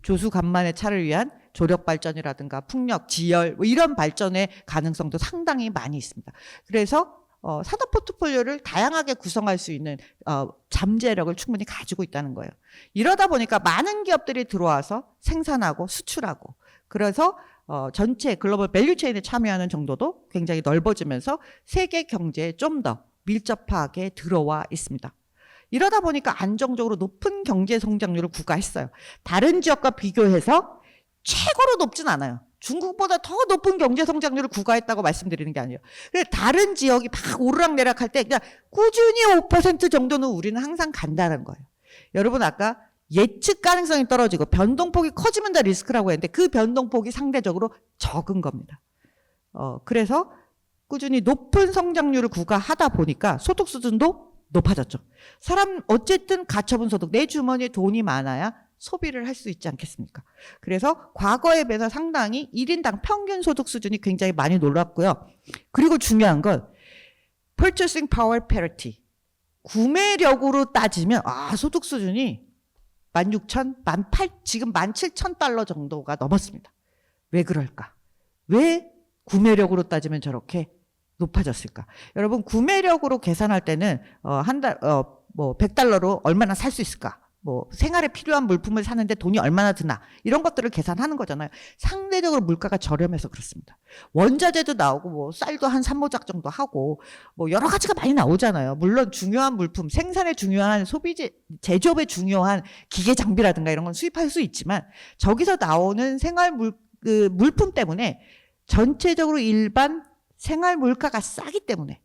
조수 간만의 차를 위한 조력 발전이라든가 풍력, 지열 뭐 이런 발전의 가능성도 상당히 많이 있습니다. 그래서 산업 포트폴리오를 다양하게 구성할 수 있는 잠재력을 충분히 가지고 있다는 거예요. 이러다 보니까 많은 기업들이 들어와서 생산하고 수출하고, 그래서 전체 글로벌 밸류체인에 참여하는 정도도 굉장히 넓어지면서 세계 경제에 좀 더 밀접하게 들어와 있습니다. 이러다 보니까 안정적으로 높은 경제 성장률을 구가했어요. 다른 지역과 비교해서 최고로 높진 않아요. 중국보다 더 높은 경제 성장률을 구가했다고 말씀드리는 게 아니에요. 다른 지역이 막 오르락내락할 때 그냥 꾸준히 5% 정도는 우리는 항상 간다는 거예요. 여러분 아까 예측 가능성이 떨어지고 변동폭이 커지면 다 리스크라고 했는데 그 변동폭이 상대적으로 적은 겁니다. 그래서 꾸준히 높은 성장률을 구가하다 보니까 소득 수준도 높아졌죠. 사람 어쨌든 가처분 소득, 내 주머니에 돈이 많아야 소비를 할 수 있지 않겠습니까? 그래서 과거에 비해서 상당히 1인당 평균 소득 수준이 굉장히 많이 놀랐고요. 그리고 중요한 건 purchasing power parity, 구매력으로 따지면 소득 수준이 16,000, 18,000, 지금 17,000달러 정도가 넘었습니다. 왜 그럴까? 왜 구매력으로 따지면 저렇게 높아졌을까? 여러분 구매력으로 계산할 때는 한 달 뭐 100달러로 얼마나 살 수 있을까? 뭐 생활에 필요한 물품을 사는데 돈이 얼마나 드나 이런 것들을 계산하는 거잖아요. 상대적으로 물가가 저렴해서 그렇습니다. 원자재도 나오고 뭐 쌀도 한 3모작 정도 하고 뭐 여러 가지가 많이 나오잖아요. 물론 중요한 물품, 생산에 중요한 소비재, 제조업에 중요한 기계 장비라든가 이런 건 수입할 수 있지만 저기서 나오는 생활 물품 때문에 전체적으로 일반 생활 물가가 싸기 때문에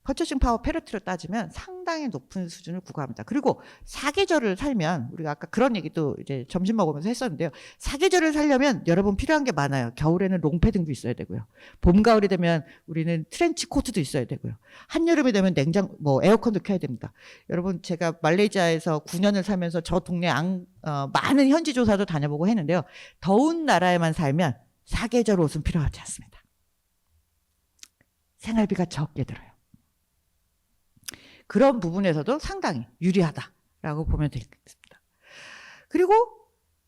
퍼처싱 파워 페리티로 따지면 상당히 높은 수준을 구가합니다. 그리고 사계절을 살면 우리가 아까 그런 얘기도 이제 점심 먹으면서 했었는데요. 사계절을 살려면 여러분 필요한 게 많아요. 겨울에는 롱패딩도 있어야 되고요. 봄 가을이 되면 우리는 트렌치 코트도 있어야 되고요. 한여름이 되면 에어컨도 켜야 됩니다. 여러분 제가 말레이시아에서 9년을 살면서 저 동네 많은 현지 조사도 다녀보고 했는데요. 더운 나라에만 살면 사계절 옷은 필요하지 않습니다. 생활비가 적게 들어요. 그런 부분에서도 상당히 유리하다라고 보면 되겠습니다. 그리고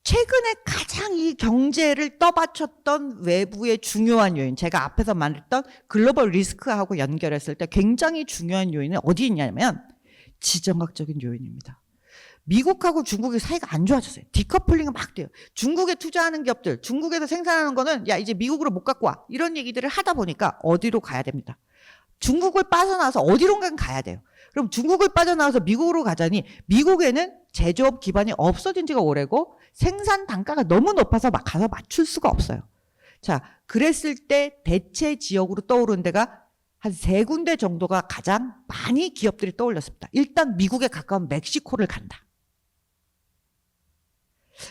최근에 가장 이 경제를 떠받쳤던 외부의 중요한 요인, 제가 앞에서 말했던 글로벌 리스크하고 연결했을 때 굉장히 중요한 요인은 어디 있냐면 지정학적인 요인입니다. 미국하고 중국의 사이가 안 좋아졌어요. 디커플링이 막 돼요. 중국에 투자하는 기업들, 중국에서 생산하는 거는 야 이제 미국으로 못 갖고 와. 이런 얘기들을 하다 보니까 어디로 가야 됩니다. 중국을 빠져나와서 어디론가 가야 돼요. 그럼 중국을 빠져나와서 미국으로 가자니 미국에는 제조업 기반이 없어진 지가 오래고 생산 단가가 너무 높아서 막 가서 맞출 수가 없어요. 자, 그랬을 때 대체 지역으로 떠오르는 데가 한 3군데 정도가 가장 많이 기업들이 떠올렸습니다. 일단 미국에 가까운 멕시코를 간다.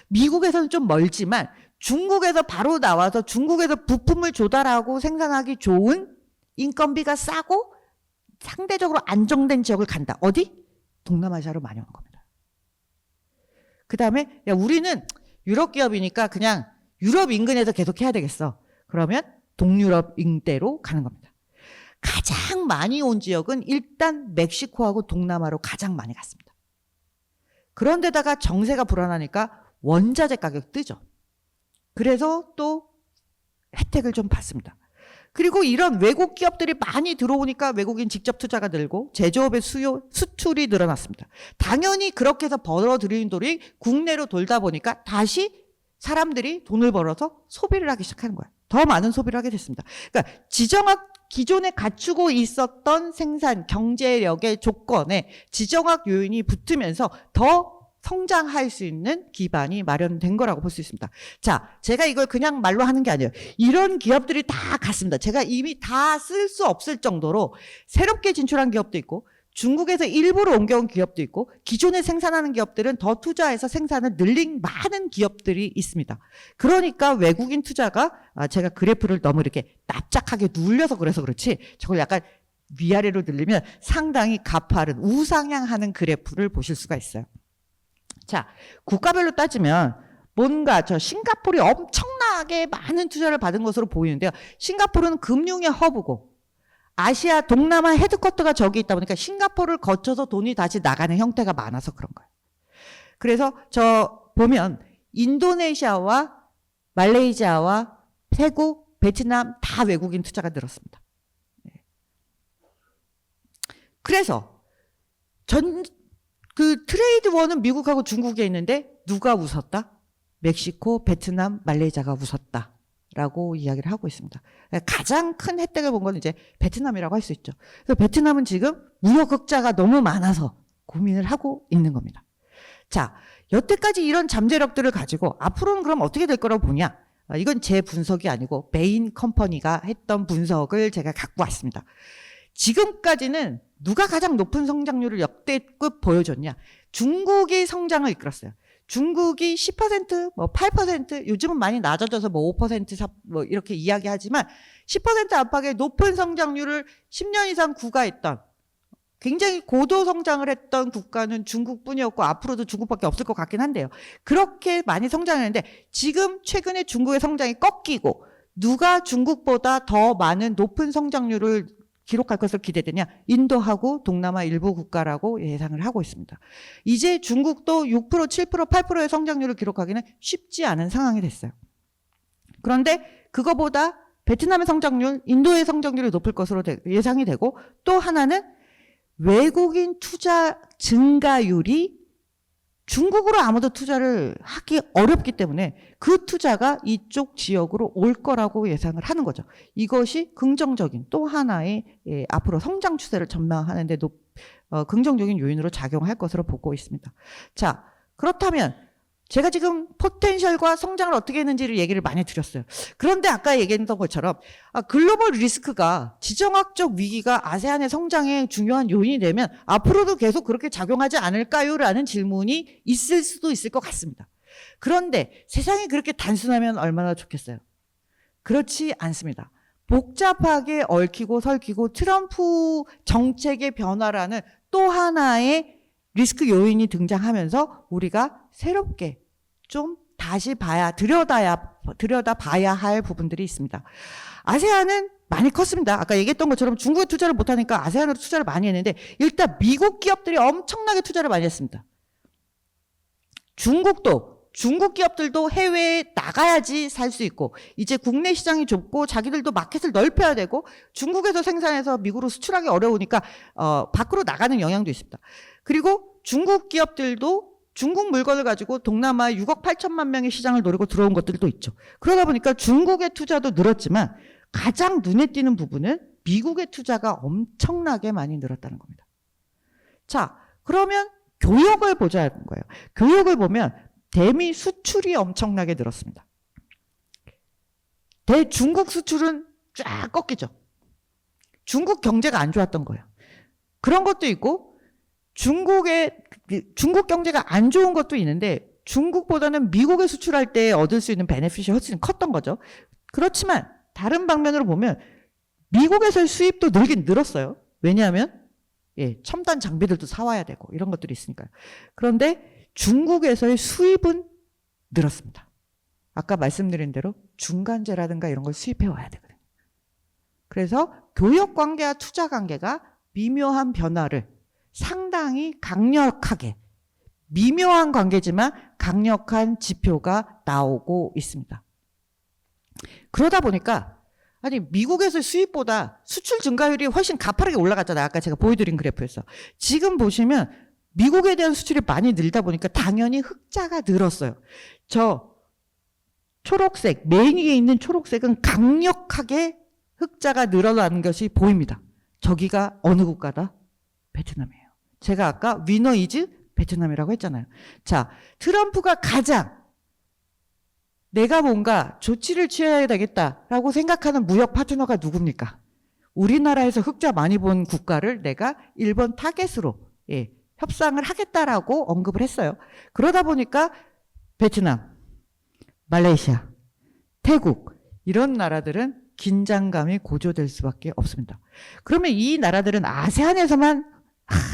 미국에서는 좀 멀지만 중국에서 바로 나와서 중국에서 부품을 조달하고 생산하기 좋은 인건비가 싸고 상대적으로 안정된 지역을 간다. 어디? 동남아시아로 많이 오는 겁니다. 그 다음에 야, 우리는 유럽 기업이니까 그냥 유럽 인근에서 계속 해야 되겠어. 그러면 동유럽 인대로 가는 겁니다. 가장 많이 온 지역은 일단 멕시코하고 동남아로 가장 많이 갔습니다. 그런데다가 정세가 불안하니까 원자재 가격 뜨죠. 그래서 또 혜택을 좀 받습니다. 그리고 이런 외국 기업들이 많이 들어오니까 외국인 직접 투자가 늘고 제조업의 수출이 늘어났습니다. 당연히 그렇게 해서 벌어들이는 돈이 국내로 돌다 보니까 다시 사람들이 돈을 벌어서 소비를 하기 시작하는 거예요. 더 많은 소비를 하게 됐습니다. 그러니까 기존에 갖추고 있었던 생산 경제력의 조건에 지정학 요인이 붙으면서 더 성장할 수 있는 기반이 마련된 거라고 볼 수 있습니다. 자, 제가 이걸 그냥 말로 하는 게 아니에요. 이런 기업들이 다 갔습니다. 제가 이미 다 쓸 수 없을 정도로 새롭게 진출한 기업도 있고 중국에서 일부러 옮겨온 기업도 있고 기존에 생산하는 기업들은 더 투자해서 생산을 늘린 많은 기업들이 있습니다. 그러니까 외국인 투자가 제가 그래프를 너무 이렇게 납작하게 눌려서 그래서 그렇지 저걸 약간 위아래로 늘리면 상당히 가파른 우상향하는 그래프를 보실 수가 있어요. 자, 국가별로 따지면 뭔가 저 싱가포르이 엄청나게 많은 투자를 받은 것으로 보이는데요. 싱가포르는 금융의 허브고 아시아 동남아 헤드쿼터가 저기 있다 보니까 싱가포르를 거쳐서 돈이 다시 나가는 형태가 많아서 그런 거예요. 그래서 저 보면 인도네시아와 말레이시아와 태국, 베트남 다 외국인 투자가 늘었습니다. 그래서 그 트레이드 원은 미국하고 중국에 있는데 누가 웃었다? 멕시코, 베트남, 말레이시아가 웃었다라고 이야기를 하고 있습니다. 가장 큰 혜택을 본 건 이제 베트남이라고 할 수 있죠. 그래서 베트남은 지금 무역 흑자가 너무 많아서 고민을 하고 있는 겁니다. 자, 여태까지 이런 잠재력들을 가지고 앞으로는 그럼 어떻게 될 거라고 보냐? 이건 제 분석이 아니고 베인 컴퍼니가 했던 분석을 제가 갖고 왔습니다. 지금까지는 누가 가장 높은 성장률을 역대급 보여줬냐? 중국이 성장을 이끌었어요. 중국이 10%, 뭐 8%, 요즘은 많이 낮아져서 뭐 5%, 뭐 이렇게 이야기하지만 10% 안팎의 높은 성장률을 10년 이상 구가했던 굉장히 고도 성장을 했던 국가는 중국뿐이었고 앞으로도 중국밖에 없을 것 같긴 한데요. 그렇게 많이 성장했는데 지금 최근에 중국의 성장이 꺾이고 누가 중국보다 더 많은 높은 성장률을 기록할 것으로 기대되냐? 인도하고 동남아 일부 국가라고 예상을 하고 있습니다. 이제 중국도 6%, 7%, 8%의 성장률을 기록하기는 쉽지 않은 상황이 됐어요. 그런데 그거보다 베트남의 성장률, 인도의 성장률이 높을 것으로 예상이 되고 또 하나는 외국인 투자 증가율이 중국으로 아무도 투자를 하기 어렵기 때문에 그 투자가 이쪽 지역으로 올 거라고 예상을 하는 거죠. 이것이 긍정적인 또 하나의 앞으로 성장 추세를 전망하는 데 긍정적인 요인으로 작용할 것으로 보고 있습니다. 자, 그렇다면 제가 지금 포텐셜과 성장을 어떻게 했는지를 얘기를 많이 드렸어요. 그런데 아까 얘기했던 것처럼 글로벌 리스크가 지정학적 위기가 아세안의 성장에 중요한 요인이 되면 앞으로도 계속 그렇게 작용하지 않을까요? 라는 질문이 있을 수도 있을 것 같습니다. 그런데 세상이 그렇게 단순하면 얼마나 좋겠어요. 그렇지 않습니다. 복잡하게 얽히고 설키고 트럼프 정책의 변화라는 또 하나의 리스크 요인이 등장하면서 우리가 새롭게 좀 다시 들여다봐야 할 부분들이 있습니다. 아세안은 많이 컸습니다. 아까 얘기했던 것처럼 중국에 투자를 못하니까 아세안으로 투자를 많이 했는데 일단 미국 기업들이 엄청나게 투자를 많이 했습니다. 중국 기업들도 해외에 나가야지 살 수 있고 이제 국내 시장이 좁고 자기들도 마켓을 넓혀야 되고 중국에서 생산해서 미국으로 수출하기 어려우니까 밖으로 나가는 영향도 있습니다. 그리고 중국 기업들도 중국 물건을 가지고 동남아 6억 8천만 명의 시장을 노리고 들어온 것들도 있죠. 그러다 보니까 중국의 투자도 늘었지만 가장 눈에 띄는 부분은 미국의 투자가 엄청나게 많이 늘었다는 겁니다. 자, 그러면 교역을 보자는 거예요. 교역을 보면 대미 수출이 엄청나게 늘었습니다. 대중국 수출은 쫙 꺾이죠. 중국 경제가 안 좋았던 거예요. 그런 것도 있고 중국 경제가 안 좋은 것도 있는데 중국보다는 미국에 수출할 때 얻을 수 있는 베네핏이 훨씬 컸던 거죠. 그렇지만 다른 방면으로 보면 미국에서의 수입도 늘긴 늘었어요. 왜냐하면 첨단 장비들도 사와야 되고 이런 것들이 있으니까요. 그런데 중국에서의 수입은 늘었습니다. 아까 말씀드린 대로 중간재라든가 이런 걸 수입해 와야 되거든요. 그래서 교역 관계와 투자 관계가 미묘한 변화를 상당히 강력하게, 미묘한 관계지만 강력한 지표가 나오고 있습니다. 그러다 보니까 아니 미국에서 수입보다 수출 증가율이 훨씬 가파르게 올라갔잖아요. 아까 제가 보여드린 그래프에서. 지금 보시면 미국에 대한 수출이 많이 늘다 보니까 당연히 흑자가 늘었어요. 저 초록색, 맨 위에 있는 초록색은 강력하게 흑자가 늘어나는 것이 보입니다. 저기가 어느 국가다? 베트남이에요. 제가 아까 위너 이즈 베트남이라고 했잖아요. 자, 트럼프가 가장 내가 뭔가 조치를 취해야 되겠다라고 생각하는 무역 파트너가 누굽니까? 우리나라에서 흑자 많이 본 국가를 내가 1번 타겟으로 협상을 하겠다라고 언급을 했어요. 그러다 보니까 베트남, 말레이시아, 태국 이런 나라들은 긴장감이 고조될 수밖에 없습니다. 그러면 이 나라들은 아세안에서만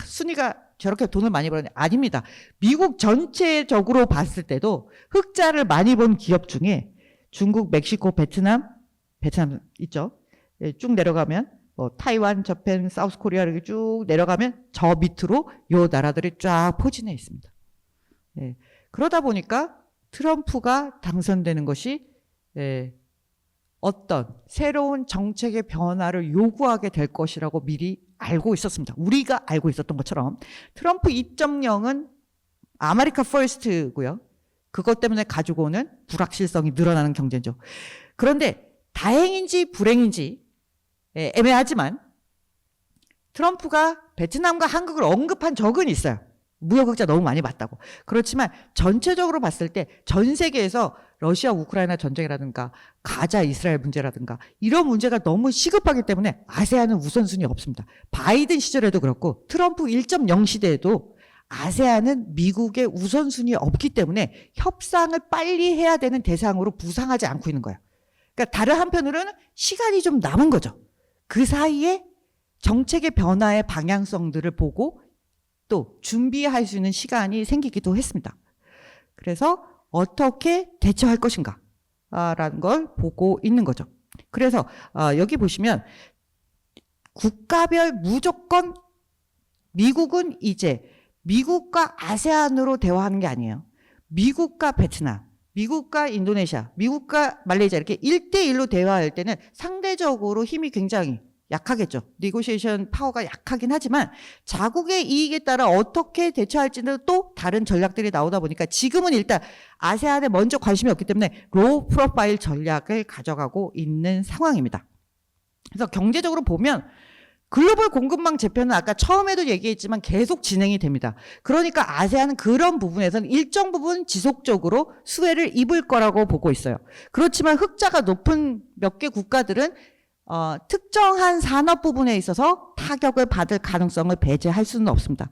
순위가 저렇게 돈을 많이 버는 아닙니다. 미국 전체적으로 봤을 때도 흑자를 많이 본 기업 중에 중국, 멕시코, 베트남 있죠. 쭉 내려가면 타이완, 저펜, 사우스 코리아 이렇게 쭉 내려가면 저 밑으로 요 나라들이 쫙 포진해 있습니다. 그러다 보니까 트럼프가 당선되는 것이 어떤 새로운 정책의 변화를 요구하게 될 것이라고 미리 알고 있었습니다. 우리가 알고 있었던 것처럼 트럼프 2.0은 아메리카 퍼스트고요. 그것 때문에 가지고 오는 불확실성이 늘어나는 경제죠. 그런데 다행인지 불행인지 애매하지만 트럼프가 베트남과 한국을 언급한 적은 있어요. 무역흑자 너무 많이 봤다고. 그렇지만 전체적으로 봤을 때 전 세계에서 러시아 우크라이나 전쟁이라든가 가자 이스라엘 문제라든가 이런 문제가 너무 시급하기 때문에 아세안은 우선순위 없습니다. 바이든 시절에도 그렇고 트럼프 1.0 시대에도 아세안은 미국의 우선순위 없기 때문에 협상을 빨리 해야 되는 대상으로 부상하지 않고 있는 거예요. 그러니까 다른 한편으로는 시간이 좀 남은 거죠. 그 사이에 정책의 변화의 방향성들을 보고 또 준비할 수 있는 시간이 생기기도 했습니다. 그래서 어떻게 대처할 것인가 라는 걸 보고 있는 거죠. 그래서 여기 보시면 국가별 무조건 미국은 이제 미국과 아세안으로 대화하는 게 아니에요. 미국과 베트남, 미국과 인도네시아, 미국과 말레이시아 이렇게 1대1로 대화할 때는 상대적으로 힘이 굉장히 약하겠죠. 니고시에이션 파워가 약하긴 하지만 자국의 이익에 따라 어떻게 대처할지는 또 다른 전략들이 나오다 보니까 지금은 일단 아세안에 먼저 관심이 없기 때문에 로우 프로파일 전략을 가져가고 있는 상황입니다. 그래서 경제적으로 보면 글로벌 공급망 재편은 아까 처음에도 얘기했지만 계속 진행이 됩니다. 그러니까 아세안은 그런 부분에서는 일정 부분 지속적으로 수혜를 입을 거라고 보고 있어요. 그렇지만 흑자가 높은 몇 개 국가들은 특정한 산업 부분에 있어서 타격을 받을 가능성을 배제할 수는 없습니다.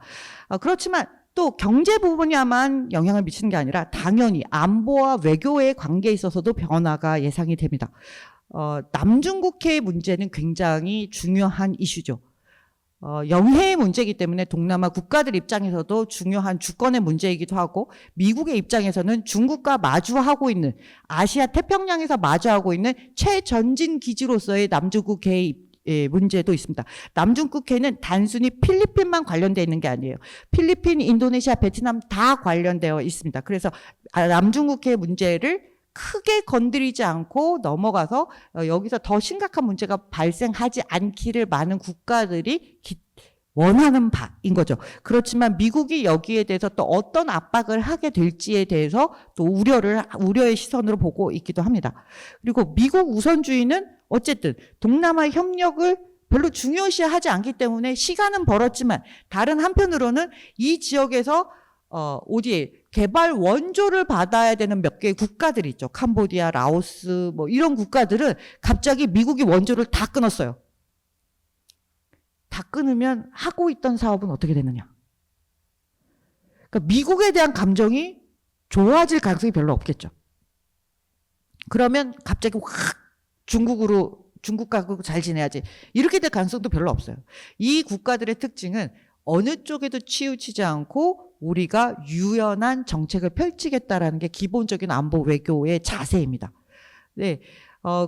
그렇지만 또 경제 부분야만 영향을 미치는 게 아니라 당연히 안보와 외교의 관계에 있어서도 변화가 예상이 됩니다. 남중국해의 문제는 굉장히 중요한 이슈죠. 영해의 문제이기 때문에 동남아 국가들 입장에서도 중요한 주권의 문제이기도 하고 미국의 입장에서는 중국과 마주하고 있는 아시아 태평양에서 마주하고 있는 최전진 기지로서의 남중국해의 문제도 있습니다. 남중국해는 단순히 필리핀만 관련되어 있는 게 아니에요. 필리핀, 인도네시아, 베트남 다 관련되어 있습니다. 그래서 남중국해 문제를 크게 건드리지 않고 넘어가서 여기서 더 심각한 문제가 발생하지 않기를 많은 국가들이 원하는 바인 거죠. 그렇지만 미국이 여기에 대해서 또 어떤 압박을 하게 될지에 대해서 또 우려의 시선으로 보고 있기도 합니다. 그리고 미국 우선주의는 어쨌든 동남아 협력을 별로 중요시하지 않기 때문에 시간은 벌었지만 다른 한편으로는 이 지역에서 어디에 개발 원조를 받아야 되는 몇 개의 국가들이 있죠. 캄보디아, 라오스 뭐 이런 국가들은 갑자기 미국이 원조를 다 끊었어요. 다 끊으면 하고 있던 사업은 어떻게 되느냐. 그러니까 미국에 대한 감정이 좋아질 가능성이 별로 없겠죠. 그러면 갑자기 확 중국하고 잘 지내야지. 이렇게 될 가능성도 별로 없어요. 이 국가들의 특징은 어느 쪽에도 치우치지 않고 우리가 유연한 정책을 펼치겠다라는 게 기본적인 안보 외교의 자세입니다. 네.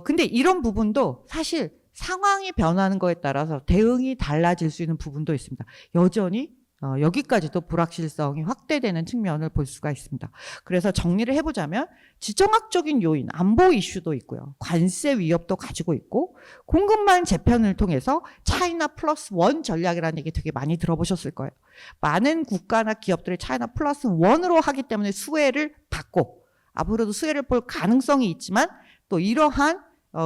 근데 이런 부분도 사실 상황이 변하는 거에 따라서 대응이 달라질 수 있는 부분도 있습니다. 여전히 여기까지도 불확실성이 확대되는 측면을 볼 수가 있습니다. 그래서 정리를 해보자면 지정학적인 요인, 안보 이슈도 있고요. 관세 위협도 가지고 있고 공급망 재편을 통해서 차이나 플러스 원 전략이라는 얘기 되게 많이 들어보셨을 거예요. 많은 국가나 기업들이 차이나 플러스 원으로 하기 때문에 수혜를 받고 앞으로도 수혜를 볼 가능성이 있지만 또 이러한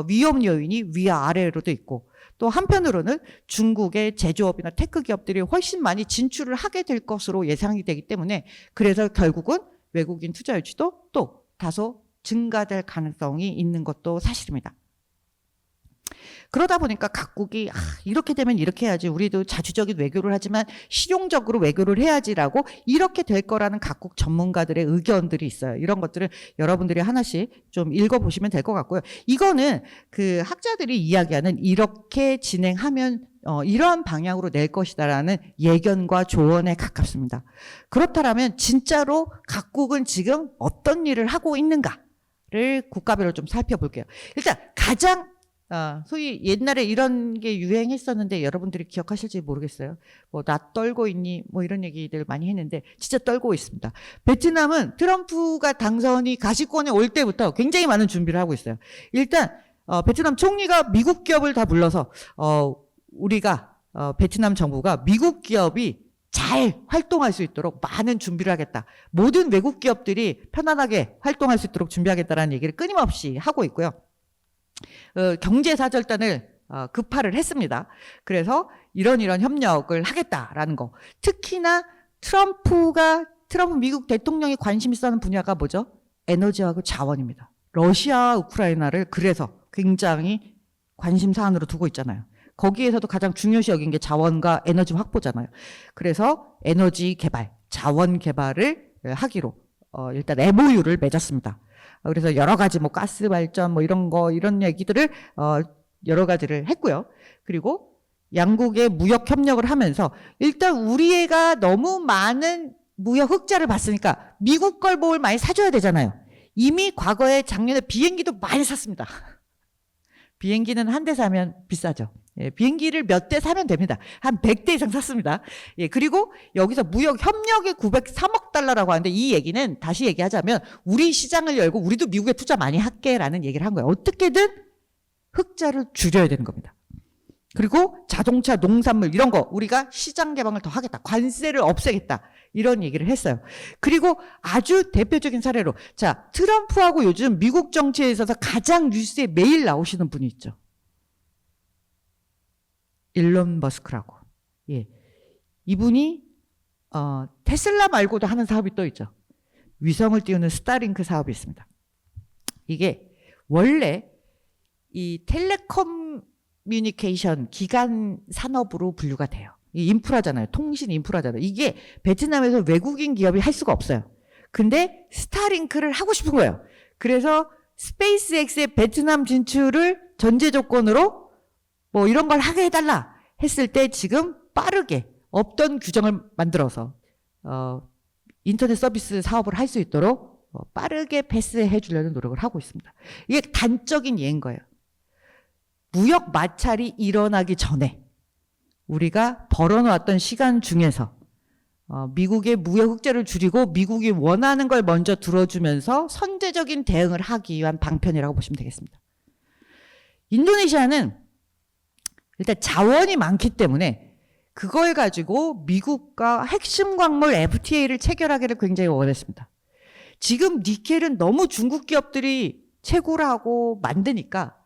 위험 요인이 위아래로도 있고 또 한편으로는 중국의 제조업이나 테크 기업들이 훨씬 많이 진출을 하게 될 것으로 예상이 되기 때문에 그래서 결국은 외국인 투자 유치도 또 다소 증가될 가능성이 있는 것도 사실입니다. 그러다 보니까 각국이 이렇게 되면 이렇게 해야지, 우리도 자주적인 외교를 하지만 실용적으로 외교를 해야지라고 이렇게 될 거라는 각국 전문가들의 의견들이 있어요. 이런 것들을 여러분들이 하나씩 좀 읽어보시면 될 것 같고요. 이거는 그 학자들이 이야기하는 이렇게 진행하면 이러한 방향으로 낼 것이다라는 예견과 조언에 가깝습니다. 그렇다면 진짜로 각국은 지금 어떤 일을 하고 있는가를 국가별로 좀 살펴볼게요. 일단 가장 소위 옛날에 이런 게 유행했었는데 여러분들이 기억하실지 모르겠어요. 뭐 나 떨고 있니? 뭐 이런 얘기들 많이 했는데 진짜 떨고 있습니다. 베트남은 트럼프가 당선이 가시권에 올 때부터 굉장히 많은 준비를 하고 있어요. 일단 베트남 총리가 미국 기업을 다 불러서 우리가 베트남 정부가 미국 기업이 잘 활동할 수 있도록 많은 준비를 하겠다. 모든 외국 기업들이 편안하게 활동할 수 있도록 준비하겠다라는 얘기를 끊임없이 하고 있고요. 경제사절단을 급파를 했습니다. 그래서 이런 협력을 하겠다라는 거. 특히나 트럼프 미국 대통령이 관심 있어 하는 분야가 뭐죠? 에너지하고 자원입니다. 러시아, 우크라이나를 그래서 굉장히 관심 사안으로 두고 있잖아요. 거기에서도 가장 중요시 여긴 게 자원과 에너지 확보잖아요. 그래서 에너지 개발, 자원 개발을 하기로 일단 MOU를 맺었습니다. 그래서 여러 가지 뭐 가스 발전 뭐 이런 얘기들을 여러 가지를 했고요. 그리고 양국의 무역 협력을 하면서 일단 우리가 너무 많은 무역 흑자를 봤으니까 미국 걸 뭘 많이 사줘야 되잖아요. 이미 과거에 작년에 비행기도 많이 샀습니다. 비행기는 한 대 사면 비싸죠. 예, 비행기를 몇 대 사면 됩니다. 한 100대 이상 샀습니다. 예, 그리고 여기서 무역 협력에 903억 달러라고 하는데 이 얘기는 다시 얘기하자면 우리 시장을 열고 우리도 미국에 투자 많이 할게라는 얘기를 한 거예요. 어떻게든 흑자를 줄여야 되는 겁니다. 그리고 자동차, 농산물 이런 거 우리가 시장 개방을 더 하겠다. 관세를 없애겠다. 이런 얘기를 했어요. 그리고 아주 대표적인 사례로 자, 트럼프하고 요즘 미국 정치에 있어서 가장 뉴스에 매일 나오시는 분이 있죠. 일론 머스크라고. 예. 이분이 테슬라 말고도 하는 사업이 또 있죠. 위성을 띄우는 스타링크 사업이 있습니다. 이게 원래 이 텔레커뮤니케이션 기간 산업으로 분류가 돼요. 이 인프라잖아요. 통신 인프라잖아요. 이게 베트남에서 외국인 기업이 할 수가 없어요. 근데 스타링크를 하고 싶은 거예요. 그래서 스페이스X의 베트남 진출을 전제 조건으로 뭐 이런 걸 하게 해달라 했을 때 지금 빠르게 없던 규정을 만들어서 인터넷 서비스 사업을 할 수 있도록 빠르게 패스해 주려는 노력을 하고 있습니다. 이게 단적인 예인 거예요. 무역 마찰이 일어나기 전에 우리가 벌어놓았던 시간 중에서 미국의 무역 흑자를 줄이고 미국이 원하는 걸 먼저 들어주면서 선제적인 대응을 하기 위한 방편이라고 보시면 되겠습니다. 인도네시아는 일단 자원이 많기 때문에 그걸 가지고 미국과 핵심 광물 FTA를 체결하기를 굉장히 원했습니다. 지금 니켈은 너무 중국 기업들이 채굴하고 만드니까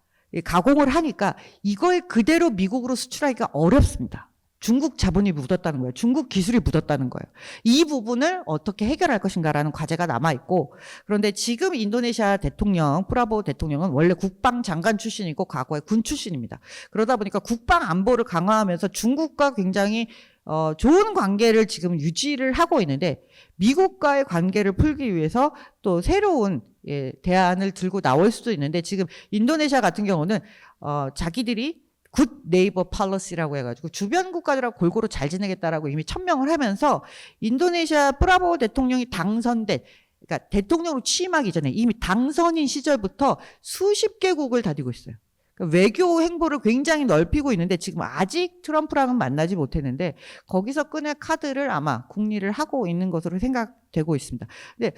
가공을 하니까 이걸 그대로 미국으로 수출하기가 어렵습니다. 중국 자본이 묻었다는 거예요. 중국 기술이 묻었다는 거예요. 이 부분을 어떻게 해결할 것인가라는 과제가 남아있고, 그런데 지금 인도네시아 대통령, 프라보 대통령은 원래 국방장관 출신이고 과거에 군 출신입니다. 그러다 보니까 국방 안보를 강화하면서 중국과 굉장히 좋은 관계를 지금 유지를 하고 있는데, 미국과의 관계를 풀기 위해서 또 새로운 대안을 들고 나올 수도 있는데, 지금 인도네시아 같은 경우는 자기들이 굿 네이버 팔러시라고 해가지고 주변 국가들하고 골고루 잘 지내겠다라고 이미 천명을 하면서, 인도네시아 프라보 대통령이 당선된, 그러니까 대통령으로 취임하기 전에 이미 당선인 시절부터 수십 개국을 다니고 있어요. 그러니까 외교 행보를 굉장히 넓히고 있는데, 지금 아직 트럼프랑은 만나지 못했는데 거기서 꺼낼 카드를 아마 궁리를 하고 있는 것으로 생각되고 있습니다. 근데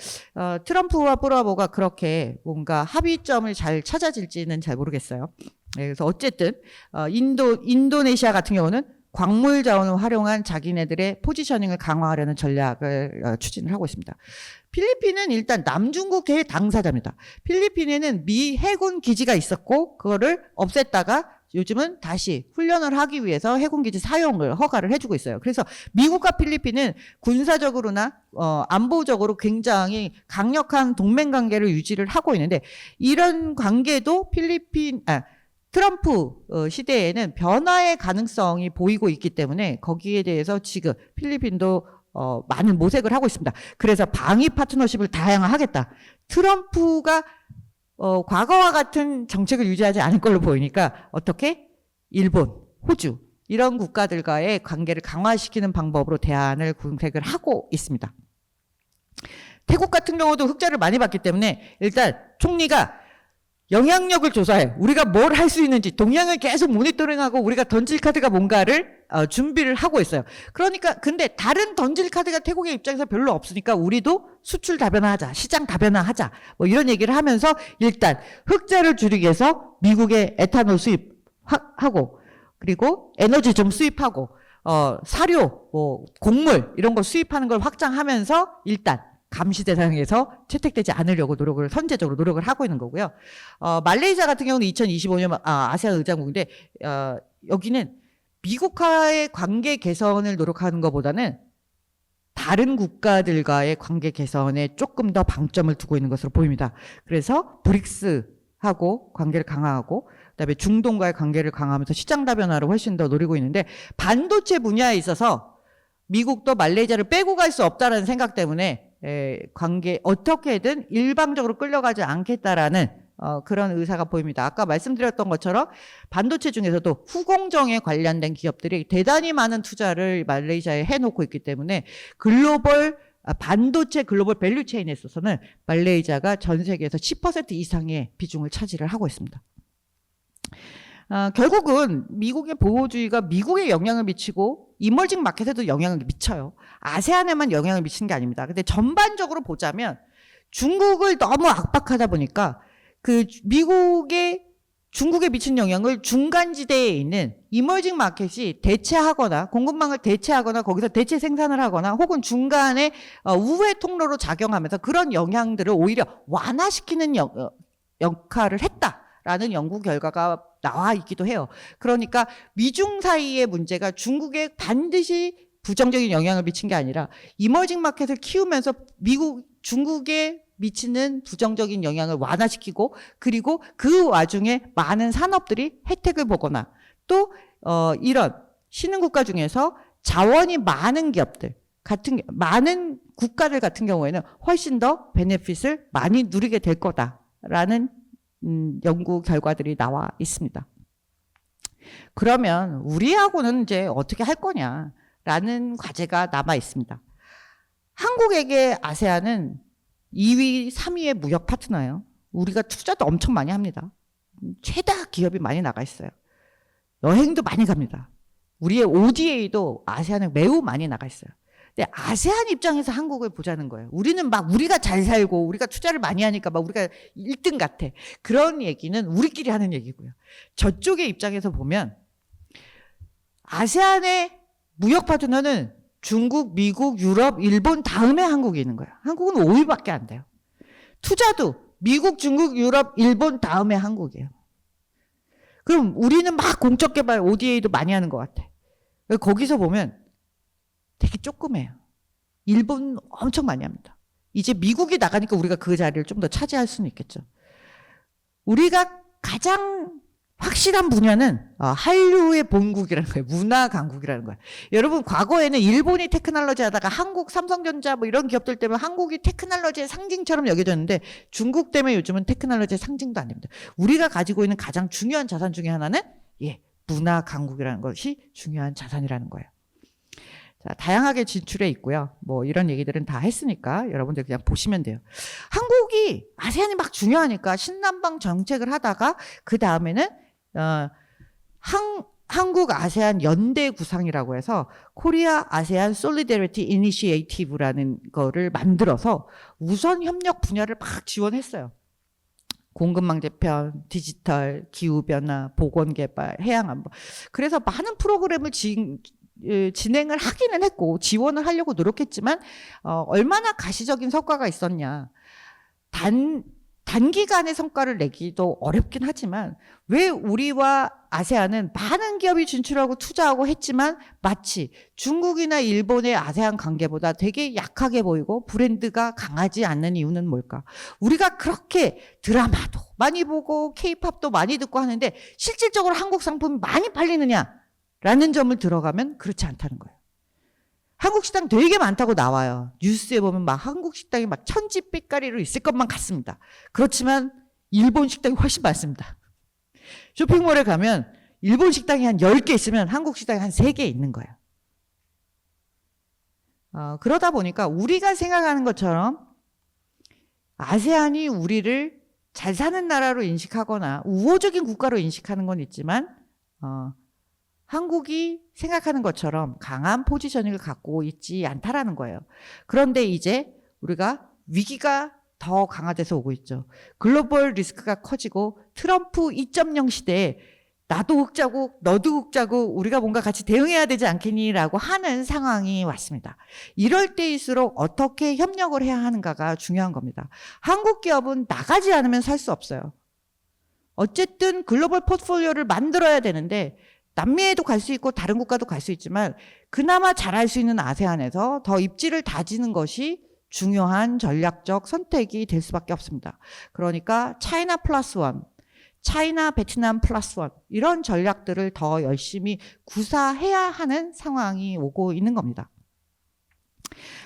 트럼프와 프라보가 그렇게 뭔가 합의점을 잘 찾아질지는 잘 모르겠어요. 네, 그래서 어쨌든 인도네시아 같은 경우는 광물 자원을 활용한 자기네들의 포지셔닝을 강화하려는 전략을 추진을 하고 있습니다. 필리핀은 일단 남중국 대당사자입니다. 필리핀에는 미 해군 기지가 있었고 그거를 없앴다가 요즘은 다시 훈련을 하기 위해서 해군 기지 사용을 허가를 해주고 있어요. 그래서 미국과 필리핀은 군사적으로나 안보적으로 굉장히 강력한 동맹 관계를 유지를 하고 있는데, 이런 관계도 트럼프 시대에는 변화의 가능성이 보이고 있기 때문에 거기에 대해서 지금 필리핀도 많은 모색을 하고 있습니다. 그래서 방위 파트너십을 다양화하겠다. 트럼프가 과거와 같은 정책을 유지하지 않을 걸로 보이니까 어떻게 일본, 호주 이런 국가들과의 관계를 강화시키는 방법으로 대안을 구색을 하고 있습니다. 태국 같은 경우도 흑자를 많이 봤기 때문에 일단 총리가 영향력을 조사해. 우리가 뭘 할 수 있는지 동향을 계속 모니터링하고 우리가 던질 카드가 뭔가를 준비를 하고 있어요. 그러니까 근데 다른 던질 카드가 태국의 입장에서 별로 없으니까 우리도 수출 다변화하자, 시장 다변화하자, 뭐 이런 얘기를 하면서 일단 흑자를 줄이기 위해서 미국의 에탄올 수입하고, 그리고 에너지 좀 수입하고, 사료, 뭐 곡물 이런 거 수입하는 걸 확장하면서 일단 감시 대상에서 채택되지 않으려고 선제적으로 노력을 하고 있는 거고요. 말레이시아 같은 경우는 2025년 아세안 의장국인데, 여기는 미국과의 관계 개선을 노력하는 것보다는 다른 국가들과의 관계 개선에 조금 더 방점을 두고 있는 것으로 보입니다. 그래서 브릭스하고 관계를 강화하고, 그다음에 중동과의 관계를 강화하면서 시장 다변화를 훨씬 더 노리고 있는데, 반도체 분야에 있어서 미국도 말레이시아를 빼고 갈 수 없다는 생각 때문에 관계 어떻게든 일방적으로 끌려가지 않겠다라는 그런 의사가 보입니다. 아까 말씀드렸던 것처럼 반도체 중에서도 후공정에 관련된 기업들이 대단히 많은 투자를 말레이시아에 해놓고 있기 때문에 반도체 글로벌 밸류 체인에 있어서는 말레이시아가 전 세계에서 10% 이상의 비중을 차지를 하고 있습니다. 결국은 미국의 보호주의가 미국에 영향을 미치고 이머징 마켓에도 영향을 미쳐요. 아세안에만 영향을 미치는 게 아닙니다. 근데 전반적으로 보자면 중국을 너무 압박하다 보니까 중국에 미친 영향을 중간지대에 있는 이머징 마켓이 대체하거나 공급망을 대체하거나 거기서 대체 생산을 하거나 혹은 중간에 우회 통로로 작용하면서 그런 영향들을 오히려 완화시키는 역할을 했다라는 연구 결과가 나와 있기도 해요. 그러니까 미중 사이의 문제가 중국에 반드시 부정적인 영향을 미친 게 아니라 이머징 마켓을 키우면서 중국에 미치는 부정적인 영향을 완화시키고, 그리고 그 와중에 많은 산업들이 혜택을 보거나, 또 이런 신흥국가 중에서 자원이 많은 기업들 많은 국가들 같은 경우에는 훨씬 더 베네핏을 많이 누리게 될 거다라는 연구 결과들이 나와 있습니다. 그러면 우리하고는 이제 어떻게 할 거냐라는 과제가 남아 있습니다. 한국에게 아세안은 2위, 3위의 무역 파트너예요. 우리가 투자도 엄청 많이 합니다. 최다 기업이 많이 나가 있어요. 여행도 많이 갑니다. 우리의 ODA도 아세안에 매우 많이 나가 있어요. 근데 아세안 입장에서 한국을 보자는 거예요. 우리는 막 우리가 잘 살고 우리가 투자를 많이 하니까 막 우리가 1등 같아. 그런 얘기는 우리끼리 하는 얘기고요. 저쪽의 입장에서 보면 아세안의 무역 파트너는 중국, 미국, 유럽, 일본 다음에 한국이 있는 거예요. 한국은 5위밖에 안 돼요. 투자도 미국, 중국, 유럽, 일본 다음에 한국이에요. 그럼 우리는 막 공적 개발 ODA도 많이 하는 것 같아. 거기서 보면 되게 조그매요. 일본 엄청 많이 합니다. 이제 미국이 나가니까 우리가 그 자리를 좀 더 차지할 수는 있겠죠. 우리가 가장 확실한 분야는 한류의 본국이라는 거예요. 문화 강국이라는 거예요. 여러분 과거에는 일본이 테크놀로지 하다가 한국 삼성전자 뭐 이런 기업들 때문에 한국이 테크놀로지의 상징처럼 여겨졌는데 중국 때문에 요즘은 테크놀로지의 상징도 아닙니다. 우리가 가지고 있는 가장 중요한 자산 중에 하나는 문화 강국이라는 것이 중요한 자산이라는 거예요. 자, 다양하게 진출해 있고요. 뭐 이런 얘기들은 다 했으니까 여러분들 그냥 보시면 돼요. 한국이 아세안이 막 중요하니까 신남방 정책을 하다가 그 다음에는 한국 아세안 연대 구상이라고 해서 코리아 아세안 솔리데리티 이니시에이티브라는 거를 만들어서 우선 협력 분야를 막 지원했어요. 공급망 재편, 디지털, 기후변화, 보건개발, 해양안보. 그래서 많은 프로그램을 진행을 하기는 했고 지원을 하려고 노력했지만 얼마나 가시적인 성과가 있었냐. 단기간의 성과를 내기도 어렵긴 하지만 왜 우리와 아세안은 많은 기업이 진출하고 투자하고 했지만 마치 중국이나 일본의 아세안 관계보다 되게 약하게 보이고 브랜드가 강하지 않는 이유는 뭘까? 우리가 그렇게 드라마도 많이 보고 K-팝도 많이 듣고 하는데 실질적으로 한국 상품이 많이 팔리느냐? 라는 점을 들어가면 그렇지 않다는 거예요. 한국 식당 되게 많다고 나와요. 뉴스에 보면 막 한국 식당이 막 천지빛깔이로 있을 것만 같습니다. 그렇지만 일본 식당이 훨씬 많습니다. 쇼핑몰에 가면 일본 식당이 한 10개 있으면 한국 식당이 한 3개 있는 거예요. 그러다 보니까 우리가 생각하는 것처럼 아세안이 우리를 잘 사는 나라로 인식하거나 우호적인 국가로 인식하는 건 있지만 한국이 생각하는 것처럼 강한 포지셔닝을 갖고 있지 않다라는 거예요. 그런데 이제 우리가 위기가 더 강화돼서 오고 있죠. 글로벌 리스크가 커지고 트럼프 2.0 시대에 나도 흑자고 너도 흑자고 우리가 뭔가 같이 대응해야 되지 않겠니라고 하는 상황이 왔습니다. 이럴 때일수록 어떻게 협력을 해야 하는가가 중요한 겁니다. 한국 기업은 나가지 않으면 살 수 없어요. 어쨌든 글로벌 포트폴리오를 만들어야 되는데 남미에도 갈 수 있고 다른 국가도 갈 수 있지만 그나마 잘할 수 있는 아세안에서 더 입지를 다지는 것이 중요한 전략적 선택이 될 수밖에 없습니다. 그러니까 차이나 플러스 원, 차이나 베트남 플러스 원 이런 전략들을 더 열심히 구사해야 하는 상황이 오고 있는 겁니다.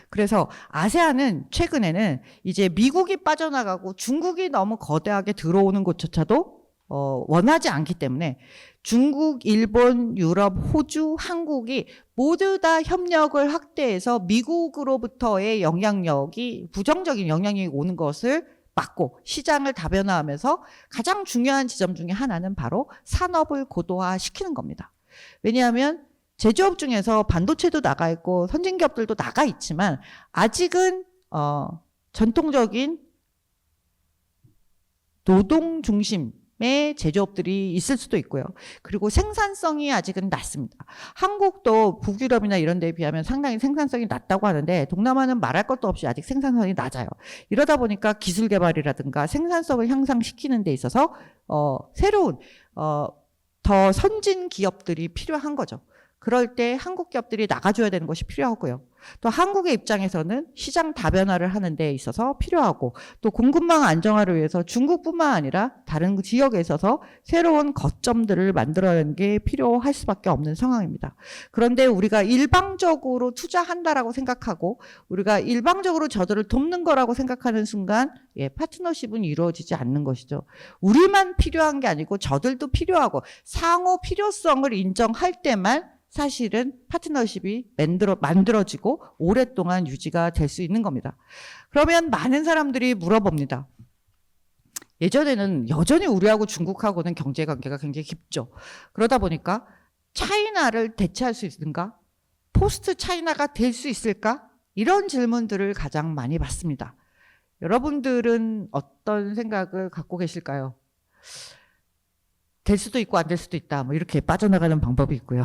그래서 아세안은 최근에는 이제 미국이 빠져나가고 중국이 너무 거대하게 들어오는 것조차도 원하지 않기 때문에 중국, 일본, 유럽, 호주, 한국이 모두 다 협력을 확대해서 미국으로부터의 영향력이 부정적인 영향력이 오는 것을 막고 시장을 다변화하면서 가장 중요한 지점 중에 하나는 바로 산업을 고도화시키는 겁니다. 왜냐하면 제조업 중에서 반도체도 나가 있고 선진기업들도 나가 있지만 아직은 전통적인 노동 중심의 제조업들이 있을 수도 있고요. 그리고 생산성이 아직은 낮습니다. 한국도 북유럽이나 이런 데에 비하면 상당히 생산성이 낮다고 하는데 동남아는 말할 것도 없이 아직 생산성이 낮아요. 이러다 보니까 기술 개발이라든가 생산성을 향상시키는 데 있어서 새로운 더 선진 기업들이 필요한 거죠. 그럴 때 한국 기업들이 나가줘야 되는 것이 필요하고요. 또 한국의 입장에서는 시장 다변화를 하는 데 있어서 필요하고 또 공급망 안정화를 위해서 중국뿐만 아니라 다른 지역에 있어서 새로운 거점들을 만들어내는 게 필요할 수밖에 없는 상황입니다. 그런데 우리가 일방적으로 투자한다라고 생각하고 우리가 일방적으로 저들을 돕는 거라고 생각하는 순간 파트너십은 이루어지지 않는 것이죠. 우리만 필요한 게 아니고 저들도 필요하고 상호 필요성을 인정할 때만 사실은 파트너십이 만들어지고 오랫동안 유지가 될 수 있는 겁니다. 그러면 많은 사람들이 물어봅니다. 예전에는 여전히 우리하고 중국하고는 경제관계가 굉장히 깊죠. 그러다 보니까 차이나를 대체할 수 있는가? 포스트 차이나가 될 수 있을까? 이런 질문들을 가장 많이 받습니다. 여러분들은 어떤 생각을 갖고 계실까요? 될 수도 있고 안 될 수도 있다. 뭐 이렇게 빠져나가는 방법이 있고요.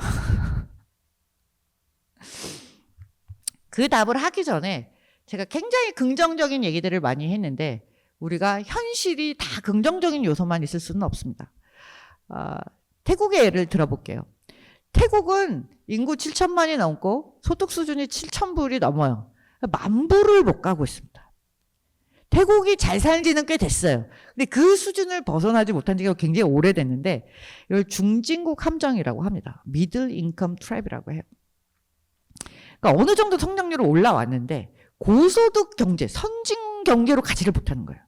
그 답을 하기 전에 제가 굉장히 긍정적인 얘기들을 많이 했는데 우리가 현실이 다 긍정적인 요소만 있을 수는 없습니다. 태국의 예를 들어볼게요. 태국은 인구 7천만이 넘고 소득 수준이 7,000불이 넘어요. 10,000불을 못 가고 있습니다. 태국이 잘 산 지는 꽤 됐어요. 근데 그 수준을 벗어나지 못한 지가 굉장히 오래됐는데 이걸 중진국 함정이라고 합니다. 미들 인컴 트랩이라고 해요. 그러니까 어느 정도 성장률이 올라왔는데 고소득 경제, 선진 경제로 가지를 못하는 거예요.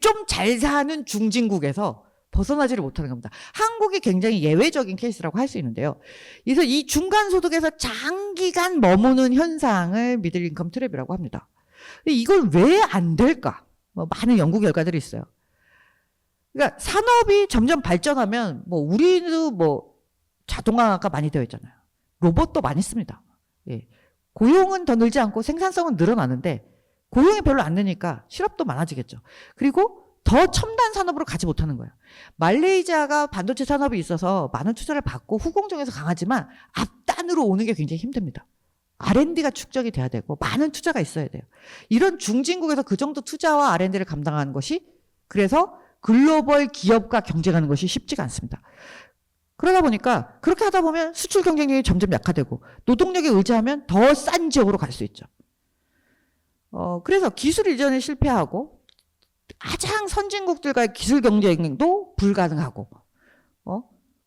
좀 잘 사는 중진국에서 벗어나지를 못하는 겁니다. 한국이 굉장히 예외적인 케이스라고 할 수 있는데요. 그래서 이 중간 소득에서 장기간 머무는 현상을 미들 인컴 트랩이라고 합니다. 이걸 왜 안 될까? 많은 연구 결과들이 있어요. 그러니까 산업이 점점 발전하면 우리도 자동화가 많이 되어 있잖아요. 로봇도 많이 씁니다. 예. 고용은 더 늘지 않고 생산성은 늘어나는데 고용이 별로 안 느니까 실업도 많아지겠죠. 그리고 더 첨단 산업으로 가지 못하는 거예요. 말레이시아가 반도체 산업이 있어서 많은 투자를 받고 후공정에서 강하지만 앞단으로 오는 게 굉장히 힘듭니다. R&D가 축적이 돼야 되고 많은 투자가 있어야 돼요. 이런 중진국에서 그 정도 투자와 R&D를 감당하는 것이 그래서 글로벌 기업과 경쟁하는 것이 쉽지가 않습니다. 그러다 보니까 그렇게 하다 보면 수출 경쟁력이 점점 약화되고 노동력에 의지하면 더 싼 지역으로 갈 수 있죠. 그래서 기술 이전에 실패하고 가장 선진국들과의 기술 경쟁도 불가능하고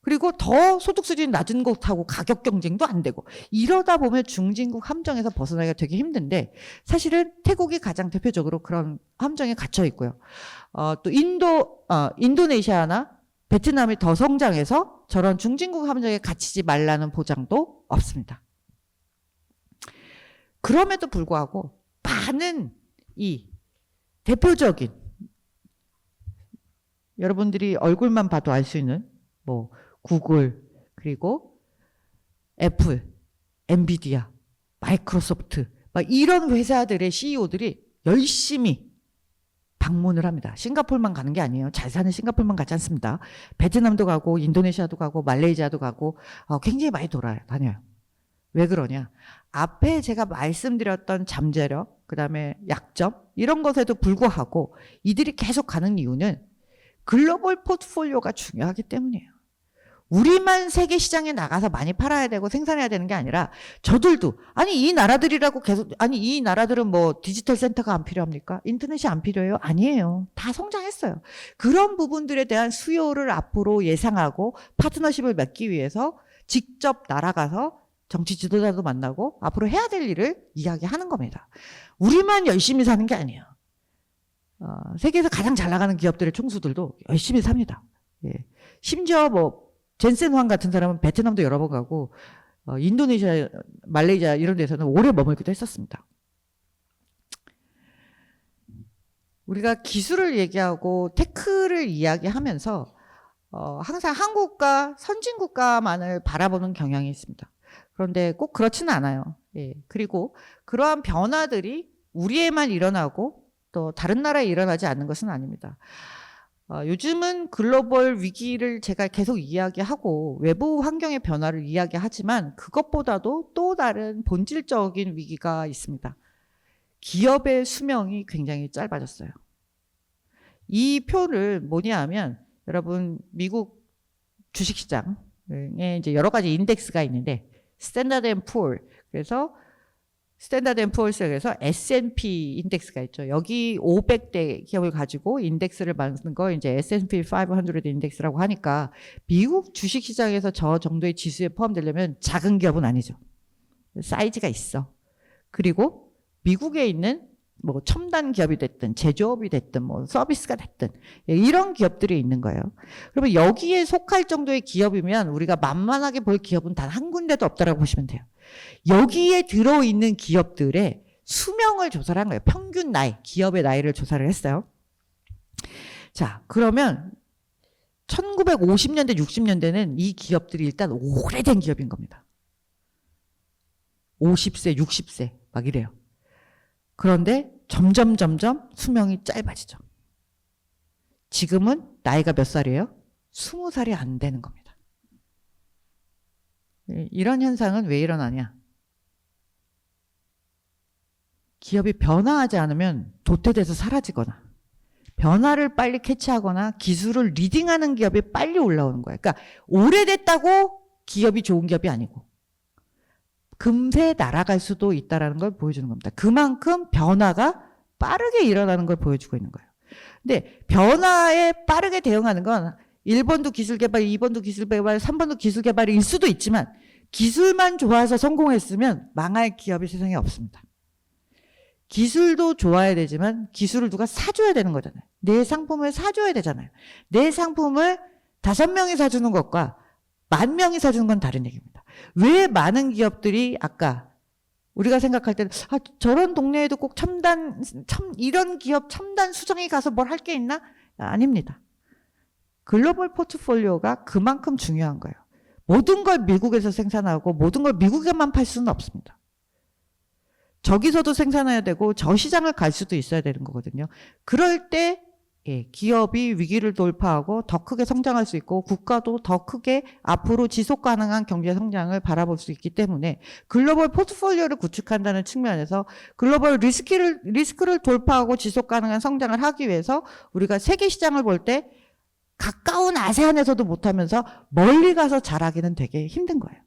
그리고 더 소득 수준이 낮은 곳하고 가격 경쟁도 안 되고 이러다 보면 중진국 함정에서 벗어나기가 되게 힘든데 사실은 태국이 가장 대표적으로 그런 함정에 갇혀 있고요. 또 인도네시아나 베트남이 더 성장해서 저런 중진국 함정에 갇히지 말라는 보장도 없습니다. 그럼에도 불구하고 많은 이 대표적인 여러분들이 얼굴만 봐도 알 수 있는 구글 그리고 애플, 엔비디아, 마이크로소프트 이런 회사들의 CEO들이 열심히 방문을 합니다. 싱가포르만 가는 게 아니에요. 잘 사는 싱가포르만 가지 않습니다. 베트남도 가고 인도네시아도 가고 말레이시아도 가고 굉장히 많이 다녀요. 왜 그러냐? 앞에 제가 말씀드렸던 잠재력, 그 다음에 약점 이런 것에도 불구하고 이들이 계속 가는 이유는 글로벌 포트폴리오가 중요하기 때문이에요. 우리만 세계 시장에 나가서 많이 팔아야 되고 생산해야 되는 게 아니라 저들도 이 나라들이라고 계속 이 나라들은 디지털 센터가 안 필요합니까? 인터넷이 안 필요해요? 아니에요. 다 성장했어요. 그런 부분들에 대한 수요를 앞으로 예상하고 파트너십을 맺기 위해서 직접 날아가서 정치 지도자도 만나고 앞으로 해야 될 일을 이야기하는 겁니다. 우리만 열심히 사는 게 아니에요. 세계에서 가장 잘 나가는 기업들의 총수들도 열심히 삽니다. 예. 심지어 젠센 황 같은 사람은 베트남도 여러 번 가고 인도네시아, 말레이시아 이런 데서는 오래 머물기도 했었습니다. 우리가 기술을 얘기하고 테크를 이야기하면서 항상 한국과 선진국가만을 바라보는 경향이 있습니다. 그런데 꼭 그렇지는 않아요. 예. 그리고 그러한 변화들이 우리에만 일어나고 또 다른 나라에 일어나지 않는 것은 아닙니다. 요즘은 글로벌 위기를 제가 계속 이야기하고 외부 환경의 변화를 이야기하지만 그것보다도 또 다른 본질적인 위기가 있습니다. 기업의 수명이 굉장히 짧아졌어요. 이 표를 뭐냐 하면 여러분 미국 주식시장에 이제 여러 가지 인덱스가 있는데 스탠다드 앤 푸어 그래서 스탠다드 앤 푸어스에서 S&P 인덱스가 있죠. 여기 500대 기업을 가지고 인덱스를 만드는 거 이제 S&P 500 인덱스라고 하니까 미국 주식시장에서 저 정도의 지수에 포함되려면 작은 기업은 아니죠. 사이즈가 있어. 그리고 미국에 있는 첨단 기업이 됐든 제조업이 됐든 서비스가 됐든 이런 기업들이 있는 거예요. 그러면 여기에 속할 정도의 기업이면 우리가 만만하게 볼 기업은 단 한 군데도 없다라고 보시면 돼요. 여기에 들어있는 기업들의 수명을 조사를 한 거예요. 평균 나이, 기업의 나이를 조사를 했어요. 자, 그러면 1950년대, 60년대는 이 기업들이 일단 오래된 기업인 겁니다. 50세, 60세 막 이래요. 그런데 점점 수명이 짧아지죠. 지금은 나이가 몇 살이에요? 20살이 안 되는 겁니다. 이런 현상은 왜 일어나냐? 기업이 변화하지 않으면 도태돼서 사라지거나 변화를 빨리 캐치하거나 기술을 리딩하는 기업이 빨리 올라오는 거예요. 그러니까 오래됐다고 기업이 좋은 기업이 아니고 금세 날아갈 수도 있다는 걸 보여주는 겁니다. 그만큼 변화가 빠르게 일어나는 걸 보여주고 있는 거예요. 근데 변화에 빠르게 대응하는 건 1번도 기술 개발, 2번도 기술 개발, 3번도 기술 개발일 수도 있지만 기술만 좋아서 성공했으면 망할 기업이 세상에 없습니다. 기술도 좋아야 되지만 기술을 누가 사줘야 되는 거잖아요. 내 상품을 사줘야 되잖아요. 내 상품을 5명이 사주는 것과 10,000명이 사주는 건 다른 얘기입니다. 왜 많은 기업들이 아까 우리가 생각할 때는 저런 동네에도 꼭 이런 기업 첨단 수정이 가서 뭘 할 게 있나? 아닙니다. 글로벌 포트폴리오가 그만큼 중요한 거예요. 모든 걸 미국에서 생산하고 모든 걸 미국에만 팔 수는 없습니다. 저기서도 생산해야 되고 저 시장을 갈 수도 있어야 되는 거거든요. 그럴 때 기업이 위기를 돌파하고 더 크게 성장할 수 있고 국가도 더 크게 앞으로 지속 가능한 경제 성장을 바라볼 수 있기 때문에 글로벌 포트폴리오를 구축한다는 측면에서 글로벌 리스크를 돌파하고 지속 가능한 성장을 하기 위해서 우리가 세계 시장을 볼 때 가까운 아세안에서도 못하면서 멀리 가서 잘하기는 되게 힘든 거예요.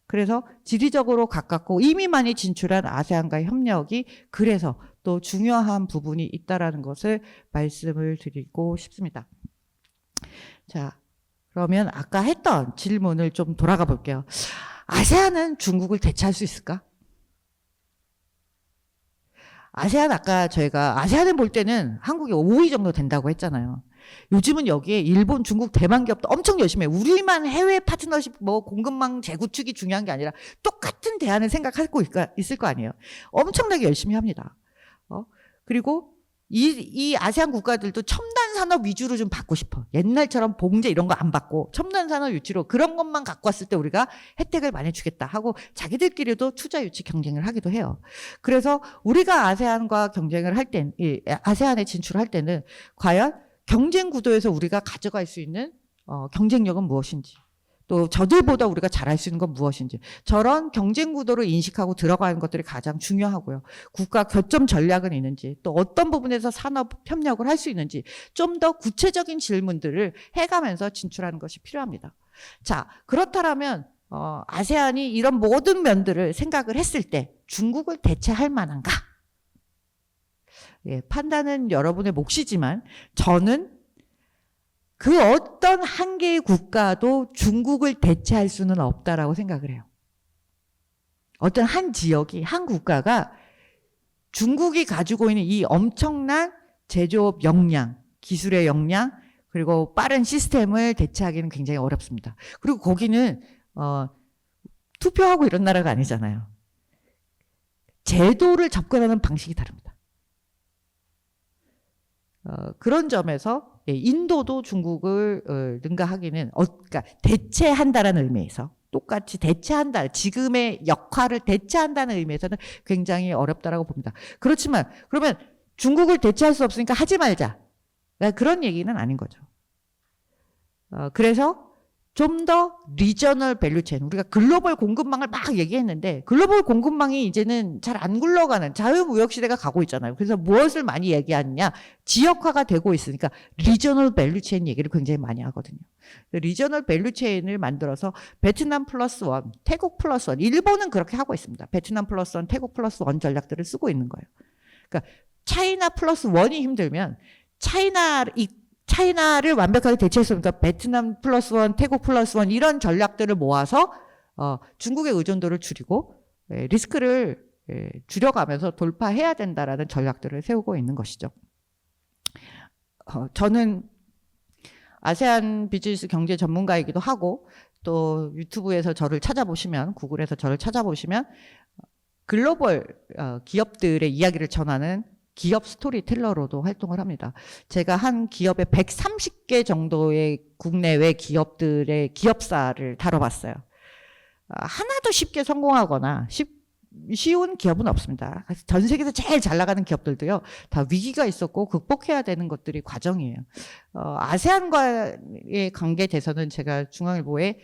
그래서 지리적으로 가깝고 이미 많이 진출한 아세안과의 협력이 그래서 또 중요한 부분이 있다라는 것을 말씀을 드리고 싶습니다. 자, 그러면 아까 했던 질문을 좀 돌아가 볼게요. 아세안은 중국을 대체할 수 있을까? 아세안 아까 저희가 아세안을 볼 때는 한국이 5위 정도 된다고 했잖아요. 요즘은 여기에 일본, 중국, 대만 기업도 엄청 열심히 해요. 우리만 해외 파트너십 공급망 재구축이 중요한 게 아니라 똑같은 대안을 생각하고 있을 거 아니에요. 엄청나게 열심히 합니다. 그리고 이 아세안 국가들도 첨단 산업 위주로 좀 받고 싶어. 옛날처럼 봉제 이런 거 안 받고 첨단 산업 유치로 그런 것만 갖고 왔을 때 우리가 혜택을 많이 주겠다 하고 자기들끼리도 투자 유치 경쟁을 하기도 해요. 그래서 우리가 아세안과 경쟁을 할 때, 아세안에 진출할 때는 과연 경쟁 구도에서 우리가 가져갈 수 있는 경쟁력은 무엇인지, 또 저들보다 우리가 잘할 수 있는 건 무엇인지, 저런 경쟁 구도를 인식하고 들어가는 것들이 가장 중요하고요. 국가 교점 전략은 있는지, 또 어떤 부분에서 산업 협력을 할 수 있는지 좀 더 구체적인 질문들을 해가면서 진출하는 것이 필요합니다. 자, 그렇다면 아세안이 이런 모든 면들을 생각을 했을 때 중국을 대체할 만한가? 판단은 여러분의 몫이지만 저는 그 어떤 한 개의 국가도 중국을 대체할 수는 없다라고 생각을 해요. 어떤 한 지역이, 한 국가가 중국이 가지고 있는 이 엄청난 제조업 역량, 기술의 역량, 그리고 빠른 시스템을 대체하기는 굉장히 어렵습니다. 그리고 거기는 투표하고 이런 나라가 아니잖아요. 제도를 접근하는 방식이 다릅니다. 그런 점에서 인도도 중국을 능가하기는 그러니까 대체한다라는 의미에서 똑같이 대체한다, 지금의 역할을 대체한다는 의미에서는 굉장히 어렵다라고 봅니다. 그렇지만 그러면 중국을 대체할 수 없으니까 하지 말자, 그런 얘기는 아닌 거죠. 그래서 좀 더 리저널 밸류체인, 우리가 글로벌 공급망을 막 얘기했는데 글로벌 공급망이 이제는 잘 안 굴러가는 자유무역 시대가 가고 있잖아요. 그래서 무엇을 많이 얘기하느냐, 지역화가 되고 있으니까 리저널 밸류체인 얘기를 굉장히 많이 하거든요. 리저널 밸류체인을 만들어서 베트남 플러스 원, 태국 플러스 원, 일본은 그렇게 하고 있습니다. 베트남 플러스 원, 태국 플러스 원 전략들을 쓰고 있는 거예요. 그러니까 차이나 플러스 원이 힘들면 차이나를 완벽하게 대체했으니까 베트남 플러스 원, 태국 플러스 원 이런 전략들을 모아서 중국의 의존도를 줄이고 리스크를 줄여가면서 돌파해야 된다라는 전략들을 세우고 있는 것이죠. 저는 아세안 비즈니스 경제 전문가이기도 하고 또 유튜브에서 저를 찾아보시면, 구글에서 저를 찾아보시면 글로벌 기업들의 이야기를 전하는 기업 스토리텔러로도 활동을 합니다. 제가 한 기업의 130개 정도의 국내외 기업들의 기업사를 다뤄봤어요. 하나도 쉽게 성공하거나 쉬운 기업은 없습니다. 전 세계에서 제일 잘 나가는 기업들도요, 다 위기가 있었고 극복해야 되는 것들이 과정이에요. 아세안과의 관계 대선은 제가 중앙일보에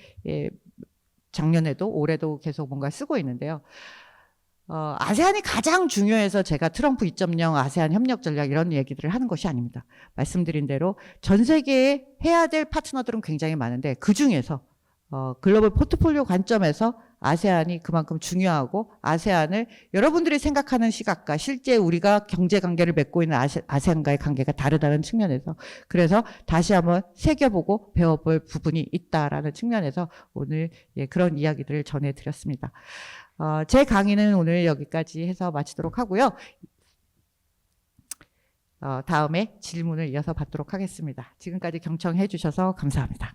작년에도 올해도 계속 뭔가 쓰고 있는데요. 아세안이 가장 중요해서 제가 트럼프 2.0 아세안 협력 전략 이런 얘기들을 하는 것이 아닙니다. 말씀드린 대로 전 세계에 해야 될 파트너들은 굉장히 많은데 그 중에서 글로벌 포트폴리오 관점에서 아세안이 그만큼 중요하고 아세안을 여러분들이 생각하는 시각과 실제 우리가 경제 관계를 맺고 있는 아세안과의 관계가 다르다는 측면에서 그래서 다시 한번 새겨보고 배워볼 부분이 있다라는 측면에서 오늘 그런 이야기들을 전해드렸습니다. 제 강의는 오늘 여기까지 해서 마치도록 하고요. 다음에 질문을 이어서 받도록 하겠습니다. 지금까지 경청해 주셔서 감사합니다.